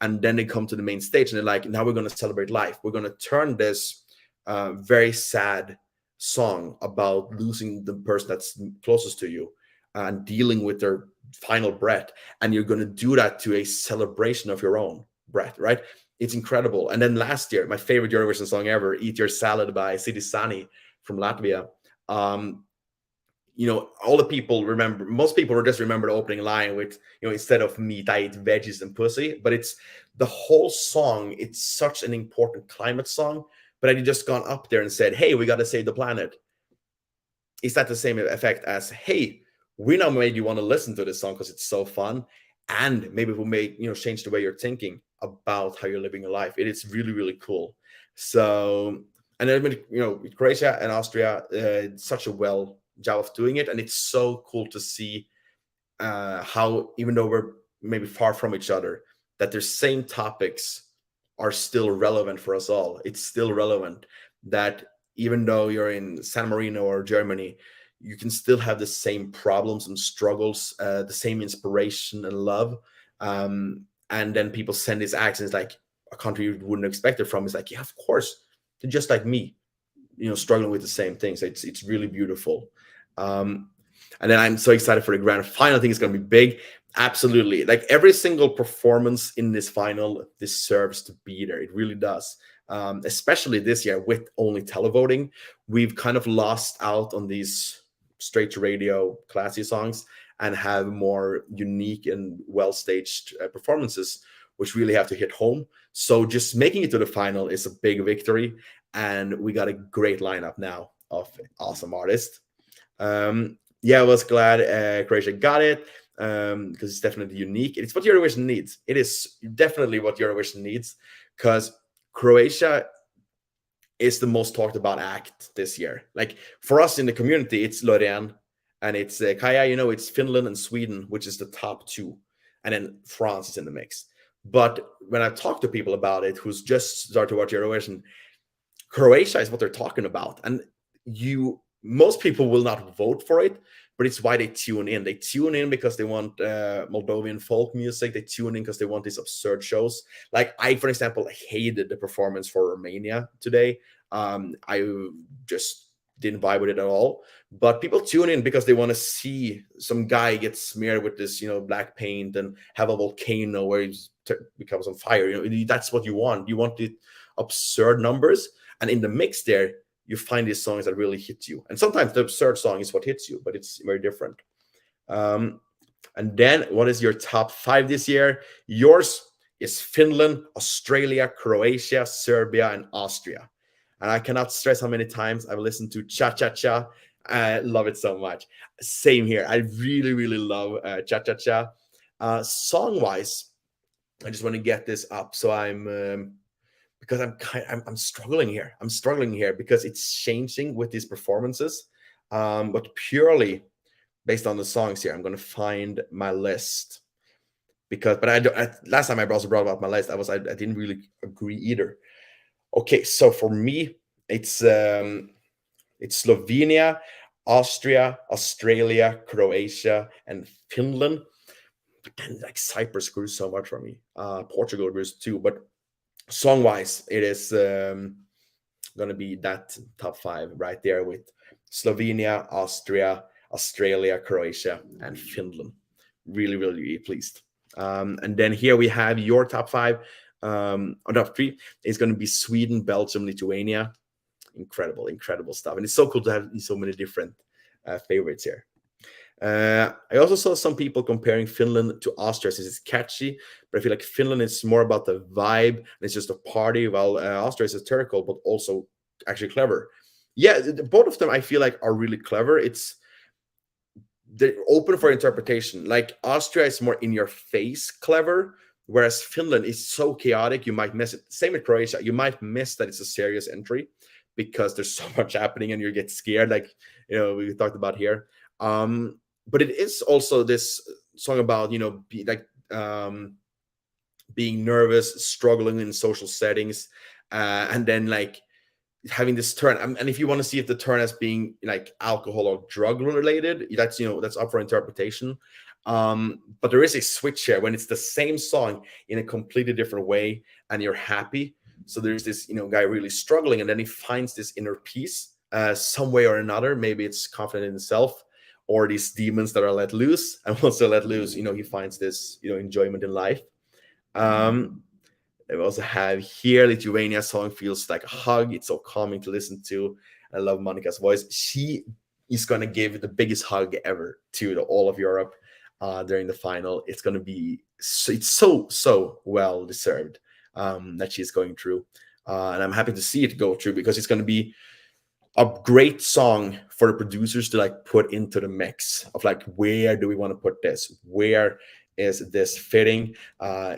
and then they come to the main stage and they're like, now we're going to celebrate life. We're going to turn this very sad song about losing the person that's closest to you and dealing with their final breath, and you're going to do that to a celebration of your own breath, right? It's incredible. And then last year, my favorite Eurovision song ever, Eat Your Salad by Sidisani from Latvia. All the people remember, most people will just remember the opening line with, instead of meat, I eat veggies and pussy. But it's the whole song. It's such an important climate song. But had you just gone up there and said, hey, we got to save the planet, is that the same effect as, hey, we now made you want to listen to this song because it's so fun, and maybe we may change the way you're thinking about how you're living your life. It is really, really cool. So, and then with Croatia and Austria, such a well job of doing it, and it's so cool to see how, even though we're maybe far from each other, that their same topics are still relevant for us all. It's still relevant that even though you're in San Marino or Germany, you can still have the same problems and struggles, the same inspiration and love. And then people send these accents like a country you wouldn't expect it from. It's like, yeah, of course, they're just like me, struggling with the same things. It's really beautiful. And then I'm so excited for the grand final. I think it's going to be big. Absolutely. Like every single performance in this final deserves to be there. It really does. Especially this year with only televoting, we've kind of lost out on these straight to radio classy songs and have more unique and well staged performances, which really have to hit home. So just making it to the final is a big victory, and we got a great lineup now of awesome artists. I was glad Croatia got it because it's definitely unique. It's what Eurovision needs. It is definitely what Eurovision needs, because Croatia is the most talked about act this year. Like for us in the community, it's Loreen and it's Kaya. It's Finland and Sweden, which is the top two, and then France is in the mix. But when I talk to people about it who's just started to watch Eurovision, Croatia is what they're talking about, and most people will not vote for it, but it's why they tune in. They tune in because they want Moldovan folk music. They tune in because they want these absurd shows. Like I, for example, hated the performance for Romania today. I just didn't vibe with it at all. But people tune in because they want to see some guy get smeared with this, black paint and have a volcano where he becomes on fire. That's what you want. You want the absurd numbers, and in the mix there, you find these songs that really hit you. And sometimes the absurd song is what hits you, but it's very different. And then what is your top 5 this year? Yours is Finland, Australia, Croatia, Serbia, and Austria. And I cannot stress how many times I've listened to Cha Cha Cha. I love it so much. Same here. I really, really love Cha Cha Cha. Song-wise, I just want to get this up. So because I'm struggling here. I'm struggling here because it's changing with these performances. But purely based on the songs here, I'm going to find my list. because, but I, don't, last time I also brought about my list, I didn't really agree either. Okay, so for me, it's Slovenia, Austria, Australia, Croatia, and Finland. But then like Cyprus grew so much for me. Portugal grew too, but song wise, it is gonna be that top five right there with Slovenia, Austria, Australia, Croatia, and Finland. Really, really, really pleased. And then here we have your top five. On top three is going to be Sweden, Belgium, Lithuania. Incredible, incredible stuff. And it's so cool to have so many different favorites here. I also saw some people comparing Finland to Austria since it's catchy, but I feel like Finland is more about the vibe and it's just a party, while Austria is satirical but also actually clever. Yeah, both of them I feel like are really clever. They're open for interpretation. Like Austria is more in your face clever, whereas Finland is so chaotic you might miss it. Same with Croatia, you might miss that it's a serious entry because there's so much happening and you get scared, like we talked about here. But it is also this song about being nervous, struggling in social settings, and then like having this turn. And if you want to see if the turn as being like alcohol or drug related, that's up for interpretation. But there is a switch here when it's the same song in a completely different way and you're happy. So there's this guy really struggling, and then he finds this inner peace some way or another. Maybe it's confident in himself, or these demons that are let loose, and once they're let loose, he finds this enjoyment in life. We also have here Lithuania song feels like a hug. It's so calming to listen to. I love Monica's voice. She is going to give the biggest hug ever to all of Europe during the final. It's going to be it's so well deserved that she's going through, and I'm happy to see it go through, because it's going to be a great song for the producers to like put into the mix of like, where do we want to put this? Where is this fitting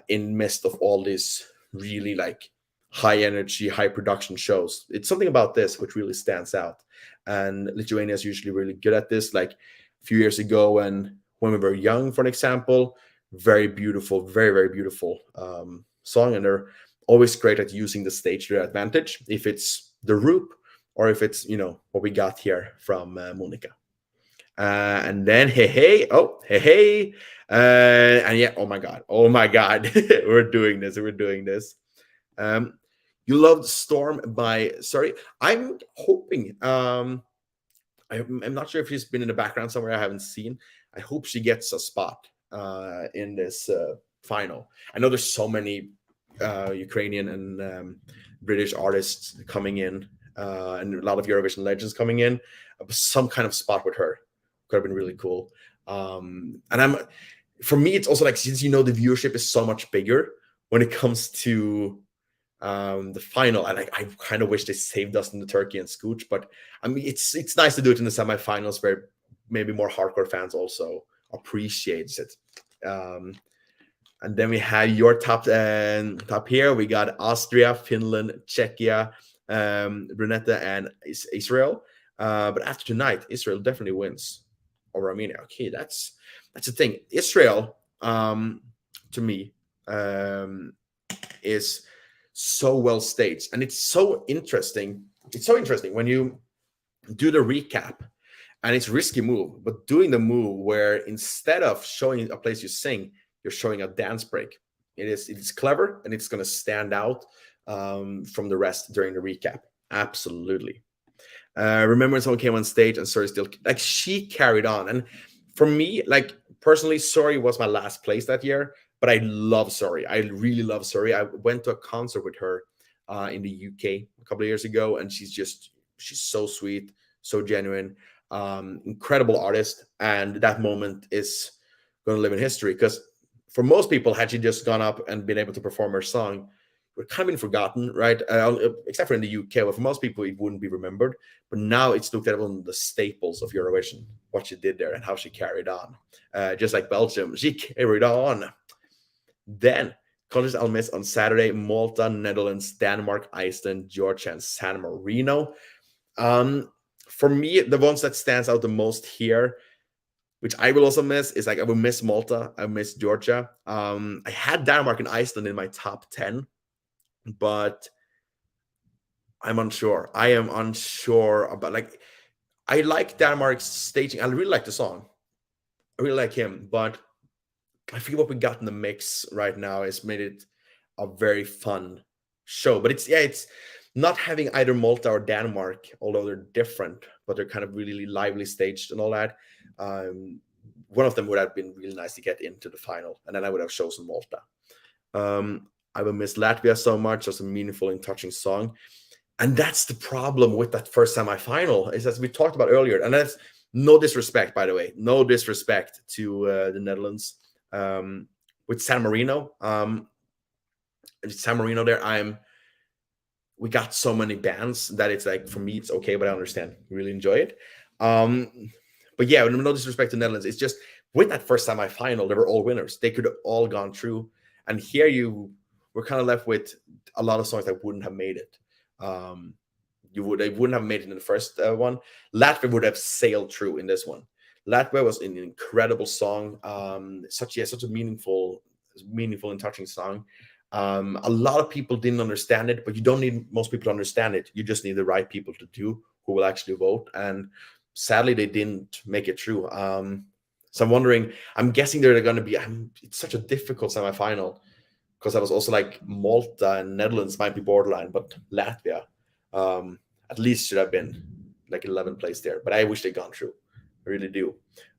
in midst of all these really like high energy, high production shows? It's something about this which really stands out, and Lithuania is usually really good at this. Like a few years ago when we were young, for an example, very beautiful, very, very beautiful song, and they're always great at using the stage to their advantage, if it's the Roop or if it's what we got here from Monica. And then hey, and yeah, oh my god, we're doing this. You loved Storm by Sorry. I'm hoping, I'm not sure if she's been in the background somewhere I haven't seen. I hope she gets a spot in this final. I know there's so many Ukrainian and British artists coming in, and a lot of Eurovision legends coming in. Some kind of spot with her could have been really cool. And for me, it's also like, since the viewership is so much bigger when it comes to the final, and I kind of wish they saved us in the Turkey and Scooch, but I mean, it's nice to do it in the semifinals where maybe more hardcore fans also appreciates it. And then we have your top here. We got Austria, Finland, Czechia, Brunetta, and Israel. But after tonight, Israel definitely wins over Armenia. Okay, that's the thing. Israel, to me, is so well staged, and it's so interesting. It's so interesting when you do the recap, and it's risky move, but doing the move where instead of showing a place you sing, you're showing a dance break. It is clever, and it's going to stand out from the rest during the recap. Absolutely. Remember when someone came on stage and Sorry still, like, she carried on. And for me, like, personally, Sorry was my last place that year, but I love Sorry. I really love Sorry. I went to a concert with her in the UK a couple of years ago, and she's so sweet, so genuine, incredible artist. And that moment is going to live in history, because for most people, had she just gone up and been able to perform her song, we're kind of been forgotten, right? Except for in the UK, but for most people, it wouldn't be remembered. But now it's looked at one of the staples of Eurovision, what she did there and how she carried on. Just like Belgium, she carried on. Then, Contest Almis on Saturday, Malta, Netherlands, Denmark, Iceland, Georgia, and San Marino. For me, the ones that stands out the most here, which I will also miss, is like I will miss Malta, I miss Georgia. I had Denmark and Iceland in my top 10, but I'm unsure. I am unsure about, like, I like Denmark's staging. I really like the song. I really like him, but I feel what we got in the mix right now has made it a very fun show. But it's, yeah, it's not having either Malta or Denmark, although they're different, but they're kind of really lively staged and all that. Um, One of them would have been really nice to get into the final, and then I would have chosen Malta. I will miss Latvia so much. It's a meaningful and touching song. And that's the problem with that first semifinal, is as we talked about earlier. And that's no disrespect, by the way, no disrespect to the Netherlands. With San Marino, there, we got so many bands that it's like, for me, it's okay, but I understand. Really enjoy it. But yeah, no disrespect to Netherlands. It's just with that first semifinal, they were all winners. They could have all gone through. And here we're kind of left with a lot of songs that wouldn't have made it. They wouldn't have made it in the first one. Latvia would have sailed through in this one. Latvia was an incredible song. Such a meaningful and touching song. A lot of people didn't understand it, but you don't need most people to understand it. You just need the right people who will actually vote. And sadly, they didn't make it through. So I'm wondering, I'm guessing they're going to be, it's such a difficult semifinal, because I was also like, Malta and Netherlands might be borderline, but Latvia at least should have been like 11th place there. But I wish they'd gone through. I really do.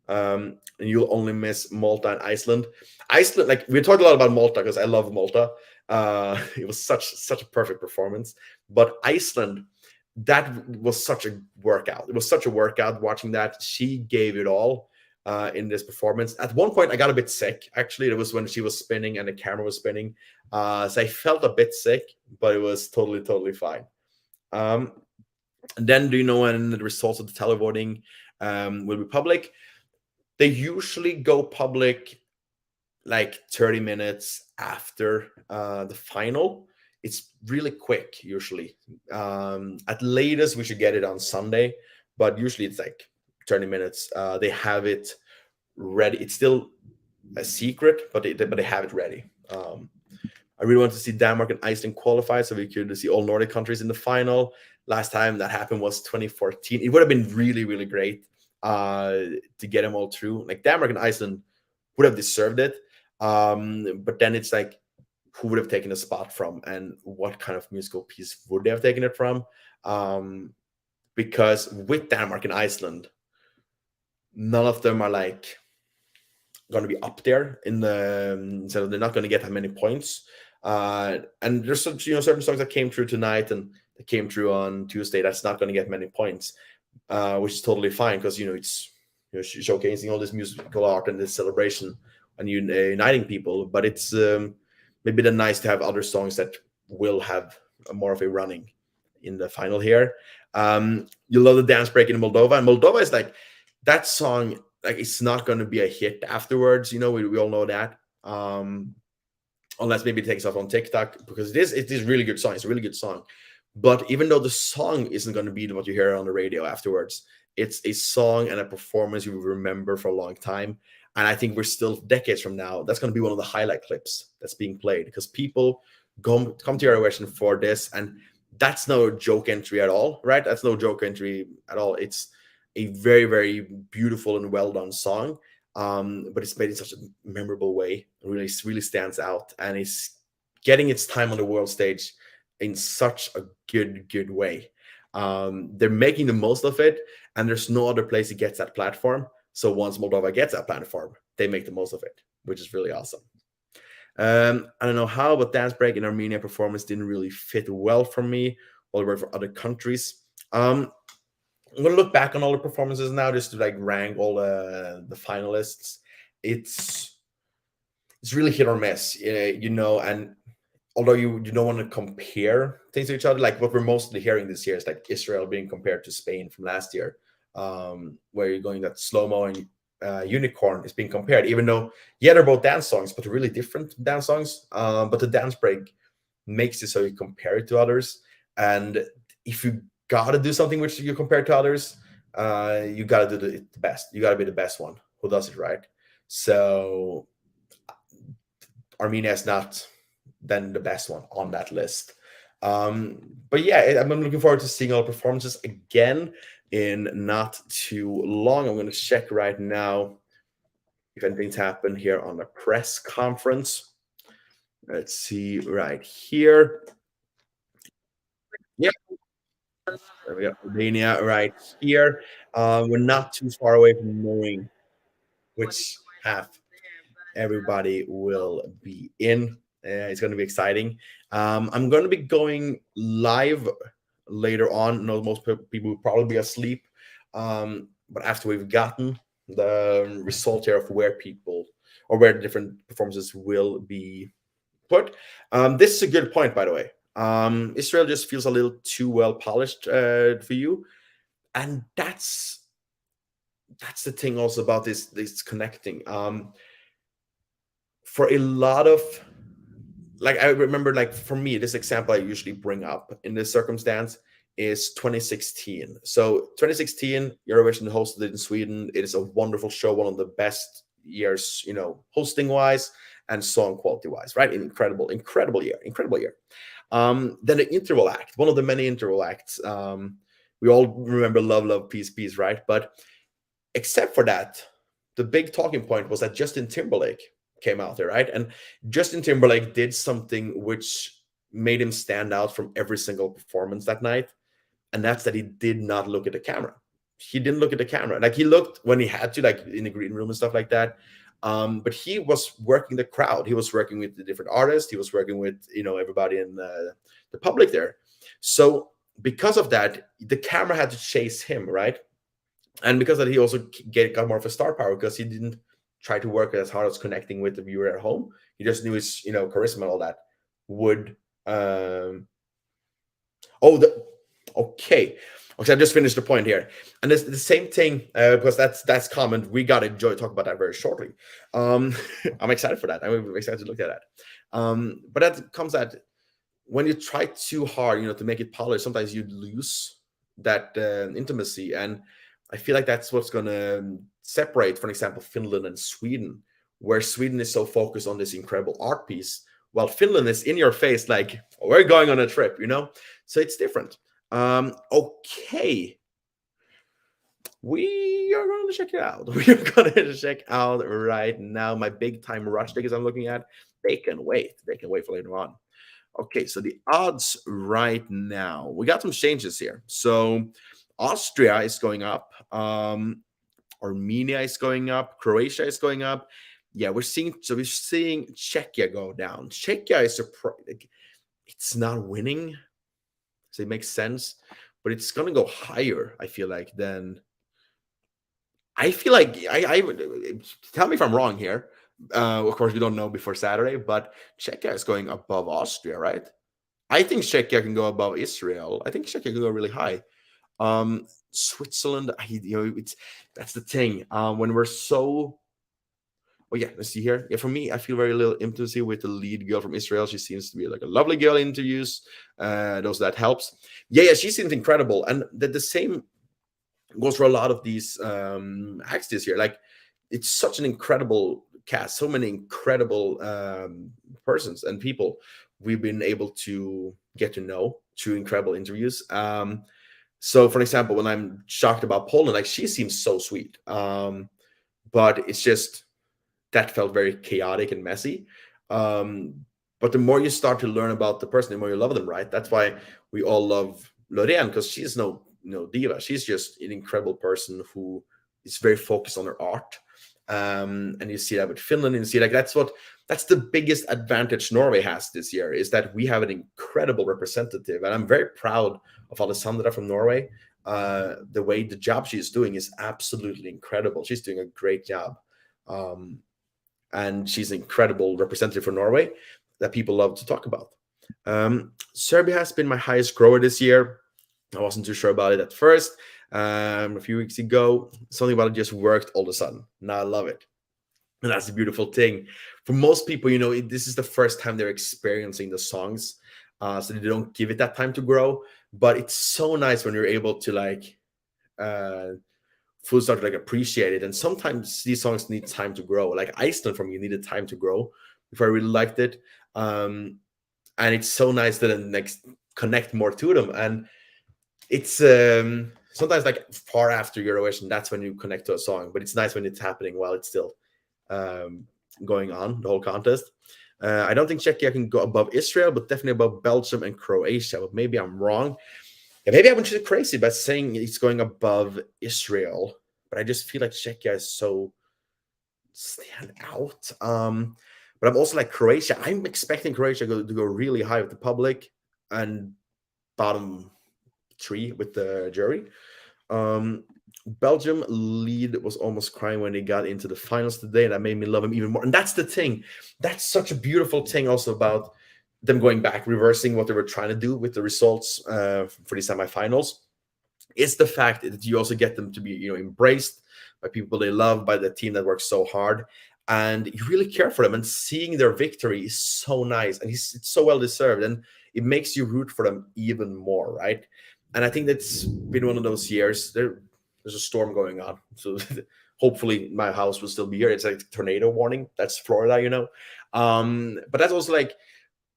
And you'll only miss Malta and Iceland. Iceland, like, we talked a lot about Malta because I love Malta. It was such a perfect performance. But Iceland, that was such a workout. It was such a workout watching that. She gave it all in this performance. At one point, I got a bit sick. Actually, it was when she was spinning and the camera was spinning. So I felt a bit sick, but it was totally fine. And then, do you know when the results of the televoting will be public? They usually go public like 30 minutes after the final. It's really quick, usually. At latest, we should get it on Sunday, but usually it's like 30 minutes. They have it ready. It's still a secret, but they have it ready. I really want to see Denmark and Iceland qualify, so we could see all Nordic countries in the final. Last time that happened was 2014. It would have been really great to get them all through. Like, Denmark and Iceland would have deserved it. But then it's like, who would have taken a spot from, and what kind of musical piece would they have taken it from? Because with Denmark and Iceland, none of them are like going to be up there in the, so they're not going to get that many points. And there's some, certain songs that came through tonight and that came through on Tuesday that's not going to get many points, which is totally fine, because it's showcasing all this musical art and this celebration and uniting people. But it's maybe then nice to have other songs that will have more of a running in the final here. You love the dance break in Moldova, and Moldova is like, that song, like, it's not going to be a hit afterwards. We all know that. Unless maybe it takes off on TikTok, because it is really good song. It's a really good song. But even though the song isn't going to be what you hear on the radio afterwards, it's a song and a performance you will remember for a long time. And I think we're still decades from now, that's going to be one of the highlight clips that's being played, because people come to Eurovision for this. And that's no joke entry at all, right? That's no joke entry at all. It's a very beautiful and well done song. But it's made in such a memorable way. It really stands out, and it's getting its time on the world stage in such a good way. They're making the most of it, and there's no other place it gets that platform. So once Moldova gets that platform, they make the most of it, which is really awesome. I don't know how, but dance break in Armenia performance didn't really fit well for me, or for other countries. I'm gonna look back on all the performances now, just to like rank all the finalists. It's really hit or miss, and although you don't want to compare things to each other, like what we're mostly hearing this year is like Israel being compared to Spain from last year, where you're going that slow-mo and unicorn is being compared, even though, yeah, they're both dance songs, but they're really different dance songs. But the dance break makes it so you compare it to others, and if you gotta do something which you compare to others, you gotta do the best. You gotta be the best one, who does it, right? So Armenia is not then the best one on that list. But yeah, I'm looking forward to seeing all the performances again in not too long. I'm going to check right now if anything's happened here on the press conference. Let's see right here. Yeah, there we go. Albania right here. We're not too far away from knowing which half everybody will be in. It's going to be exciting. I'm going to be going live later on. No, most people will probably be asleep. But after we've gotten the result here of where people or where the different performances will be put, this is a good point, by the way. Israel just feels a little too well polished for you, and that's the thing also about this connecting. For a lot of, like, I remember, like, for me, this example I usually bring up in this circumstance is 2016. So 2016 Eurovision hosted in Sweden. It is a wonderful show, one of the best years, hosting wise and song quality wise, right? Incredible year. Then the interval act, one of the many interval acts. We all remember Love Love Peace Peace, right? But except for that, the big talking point was that Justin Timberlake came out there, right? And Justin Timberlake did something which made him stand out from every single performance that night, and that's that he did not look at the camera. He didn't look at the camera. Like, he looked when he had to, like in the green room and stuff like that. But he was working the crowd. He was working with the different artists. He was working with everybody in the public there. So because of that, the camera had to chase him, right? And because of that, he also got more of a star power because he didn't try to work as hard as connecting with the viewer at home. He just knew his charisma and all that would. Okay. I just finished the point here, and it's the same thing because that's common. We got to talk about that very shortly. I'm excited for that. I'm excited to look at that. But that comes at when you try too hard, to make it polished. Sometimes you lose that intimacy, and I feel like that's what's going to separate, for example, Finland and Sweden, where Sweden is so focused on this incredible art piece, while Finland is in your face, like, we're going on a trip, So it's different. Okay. We are going to check it out. We are going to check out right now my big time rush tickets I'm looking at. They can wait. They can wait for later on. Okay, so the odds right now, we got some changes here. So Austria is going up. Armenia is going up. Croatia is going up. Yeah, we're seeing Czechia go down. Czechia is it's not winning, so it makes sense, but it's gonna go higher. I feel like I would tell me if I'm wrong here. Of course, we don't know before Saturday, but Czechia is going above Austria, right? I think Czechia can go above Israel. I think Czechia can go really high. Switzerland, that's the thing. When we're so, yeah, let's see here. Yeah, for me, I feel very little intimacy with the lead girl from Israel. She seems to be like a lovely girl in interviews. Those that helps. Yeah, she seems incredible, and the same goes for a lot of these acts this year. Like, it's such an incredible cast, so many incredible persons and people we've been able to get to know through incredible interviews. So, for example, when I'm shocked about Poland, like, she seems so sweet, but it's just that felt very chaotic and messy. But the more you start to learn about the person, the more you love them, right? That's why we all love Lorraine, because she's no diva. She's just an incredible person who is very focused on her art. And you see that with Finland, and you see, like, that's the biggest advantage Norway has this year, is that we have an incredible representative. And I'm very proud of Alessandra from Norway. The job she's doing is absolutely incredible. She's doing a great job. And she's an incredible representative for Norway that people love to talk about. Serbia has been my highest grower this year. I wasn't too sure about it at first. A few weeks ago, something about it just worked all of a sudden. Now I love it. And that's the beautiful thing. For most people, this is the first time they're experiencing the songs. So they don't give it that time to grow. But it's so nice when you're able to, like, fully start to like appreciate it. And sometimes these songs need time to grow. Like Iceland for me needed time to grow before I really liked it. Um, and it's so nice to then next connect more to them. And it's sometimes like far after Eurovision, that's when you connect to a song. But it's nice when it's happening while it's still um, going on the whole contest. I don't think Czechia can go above Israel, but definitely above Belgium and Croatia. But maybe I'm wrong. Yeah, maybe I went too crazy by saying it's going above Israel, but I just feel like Czechia is so stand out. But I'm also like Croatia. I'm expecting Croatia to go really high with the public and bottom three with the jury. Um, Belgium lead was almost crying when they got into the finals today, and that made me love them even more. And that's the thing. That's such a beautiful thing also about them going back, reversing what they were trying to do with the results for the semifinals. It's the fact that you also get them to be, embraced by people they love, by the team that works so hard, and you really care for them. And seeing their victory is so nice, and it's so well deserved, and it makes you root for them even more, right? And I think that's been one of those years. There's a storm going on, so hopefully my house will still be here. It's like tornado warning. That's Florida, but that's also like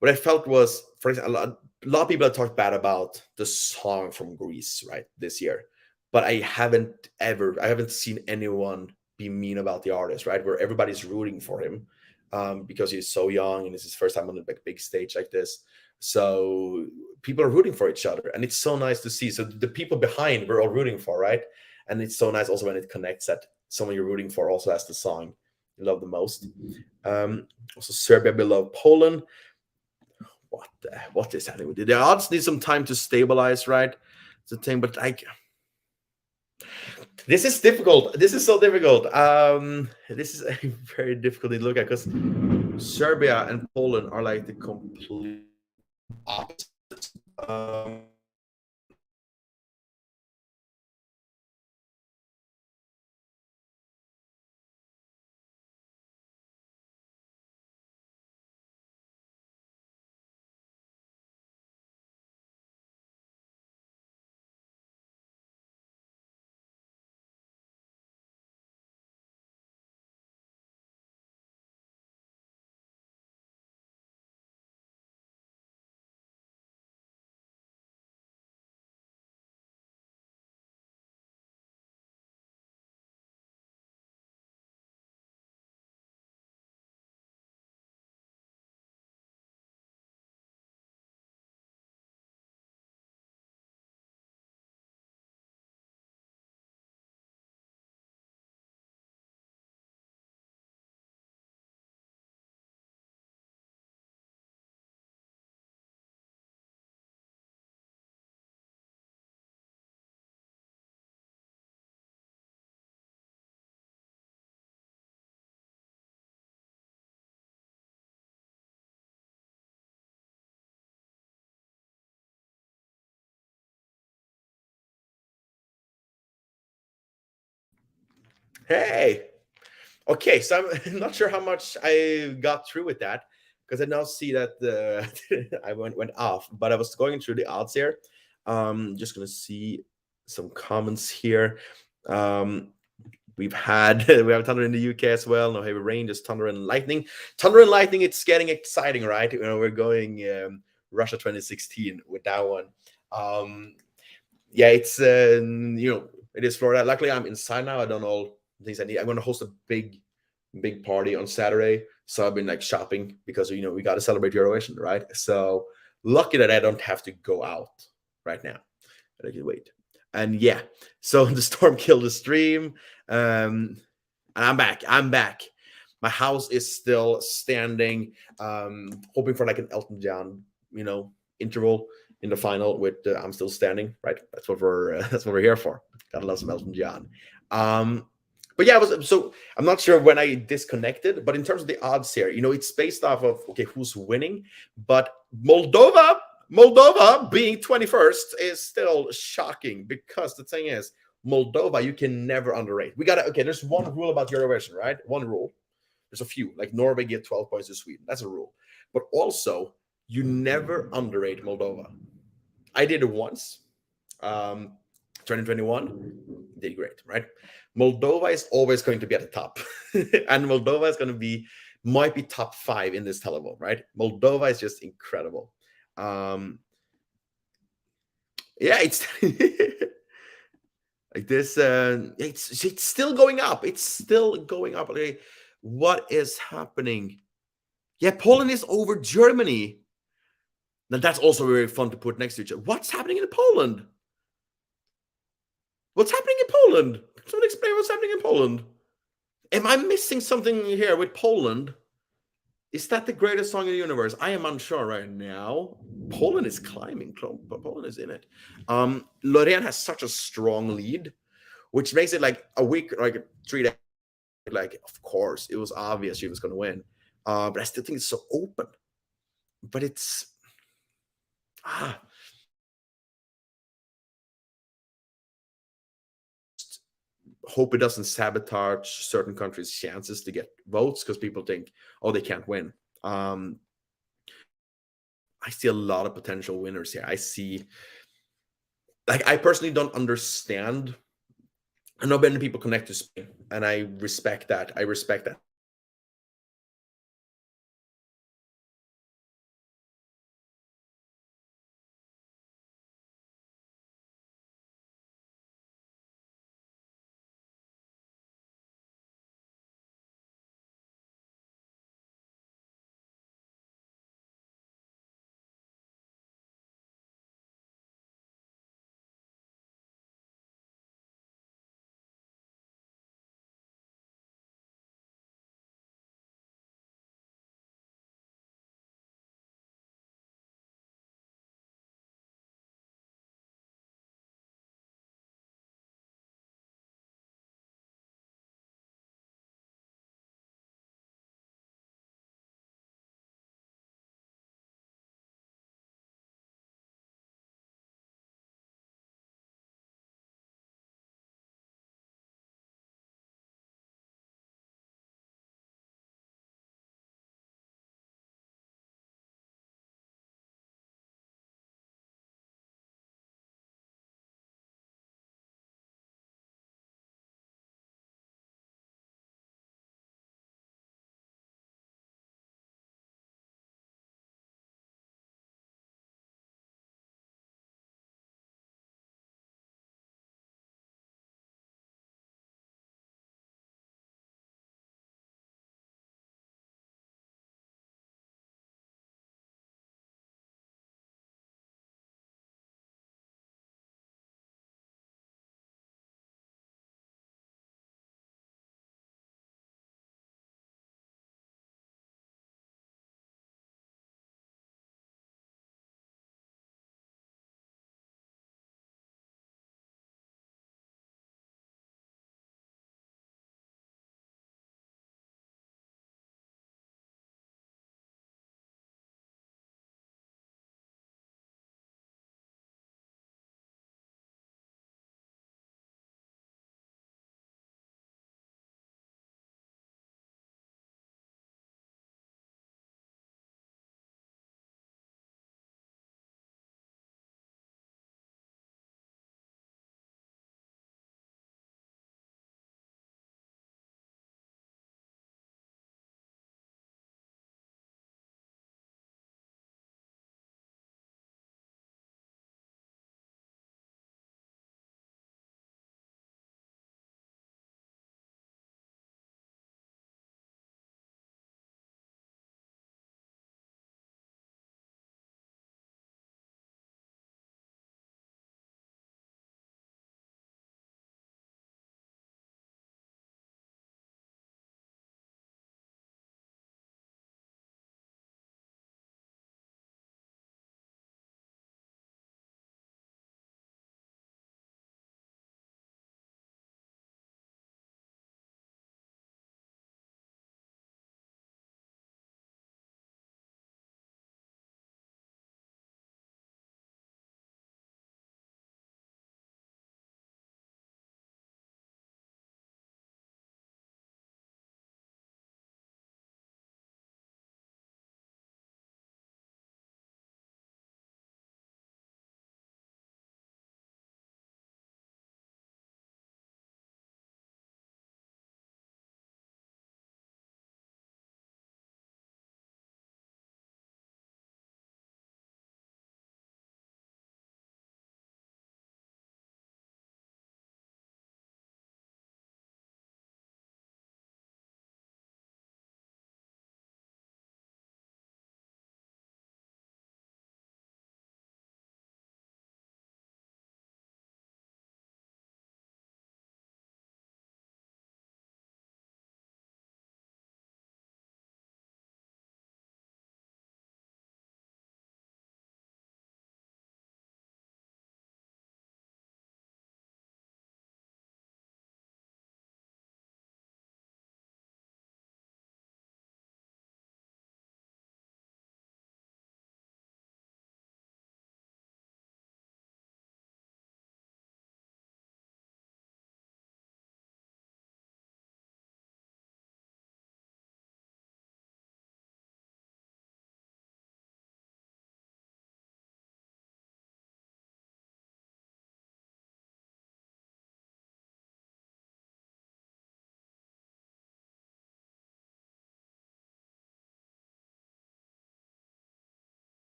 what I felt was, for example, a lot of people have talked bad about the song from Greece, right, this year. But I haven't seen anyone be mean about the artist, right? Where everybody's rooting for him because he's so young and it's his first time on a big stage like this. So people are rooting for each other, and it's so nice to see. So the people behind we're all rooting for, right? And it's so nice also when it connects that someone you're rooting for also has the song you love the most. Also, Serbia below Poland. What is happening with it? The odds need some time to stabilize, right? It's the thing, but like this is difficult. This is so difficult. This is a very difficult to look at because Serbia and Poland are like the complete opposites. Hey, okay, so I'm not sure how much I got through with that because I now see that I went off, but I was going through the odds here. Just gonna see some comments here. Um, we've had we have thunder in the UK as well. No heavy rain, just thunder and lightning. Thunder and lightning. It's getting exciting, right? We're going Russia 2016 with that one. Yeah, it's it is Florida. Luckily, I'm inside now. I don't know all the things I need. I'm going to host a big party on Saturday, so I've been like shopping because we got to celebrate Eurovision, right? So lucky that I don't have to go out right now. But I can wait. And yeah, so the storm killed the stream. And I'm back. I'm back. My house is still standing. Hoping for like an Elton John, interval in the final with I'm still standing. Right. That's what we're that's what we're here for. Gotta love some Elton John. But yeah, so I'm not sure when I disconnected, but in terms of the odds here, it's based off of okay who's winning, but Moldova being 21st is still shocking because the thing is Moldova, you can never underrate. There's one rule about Eurovision, right? One rule. There's a few, like Norway get 12 points to Sweden. That's a rule. But also, you never underrate Moldova. I did it once. 2021 did great, right? Moldova is always going to be at the top, and Moldova is going to be might be top 5 in this televote, right? Moldova is just incredible. Yeah, it's like this. It's still going up. It's still going up. Like, what is happening? Yeah, Poland is over Germany. Now that's also very fun to put next to each other. What's happening in Poland? What's happening in Poland? Someone explain what's happening in Poland. Am I missing something here with Poland? Is that the greatest song in the universe? I am unsure right now. Poland is climbing. Poland is in it. Lorraine has such a strong lead, which makes it like a week, like 3 days. Like, of course, it was obvious she was going to win. But I still think it's so open. But it's hope it doesn't sabotage certain countries' chances to get votes because people think, oh, they can't win. I see a lot of potential winners here. I see, like, I personally don't understand. I know many people connect to Spain, and I respect that. I respect that.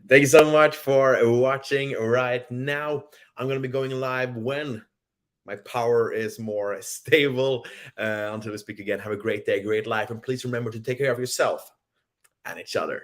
Thank you so much for watching right now. I'm going to be going live when my power is more stable. Until we speak again, have a great day, great life, and please remember to take care of yourself and each other.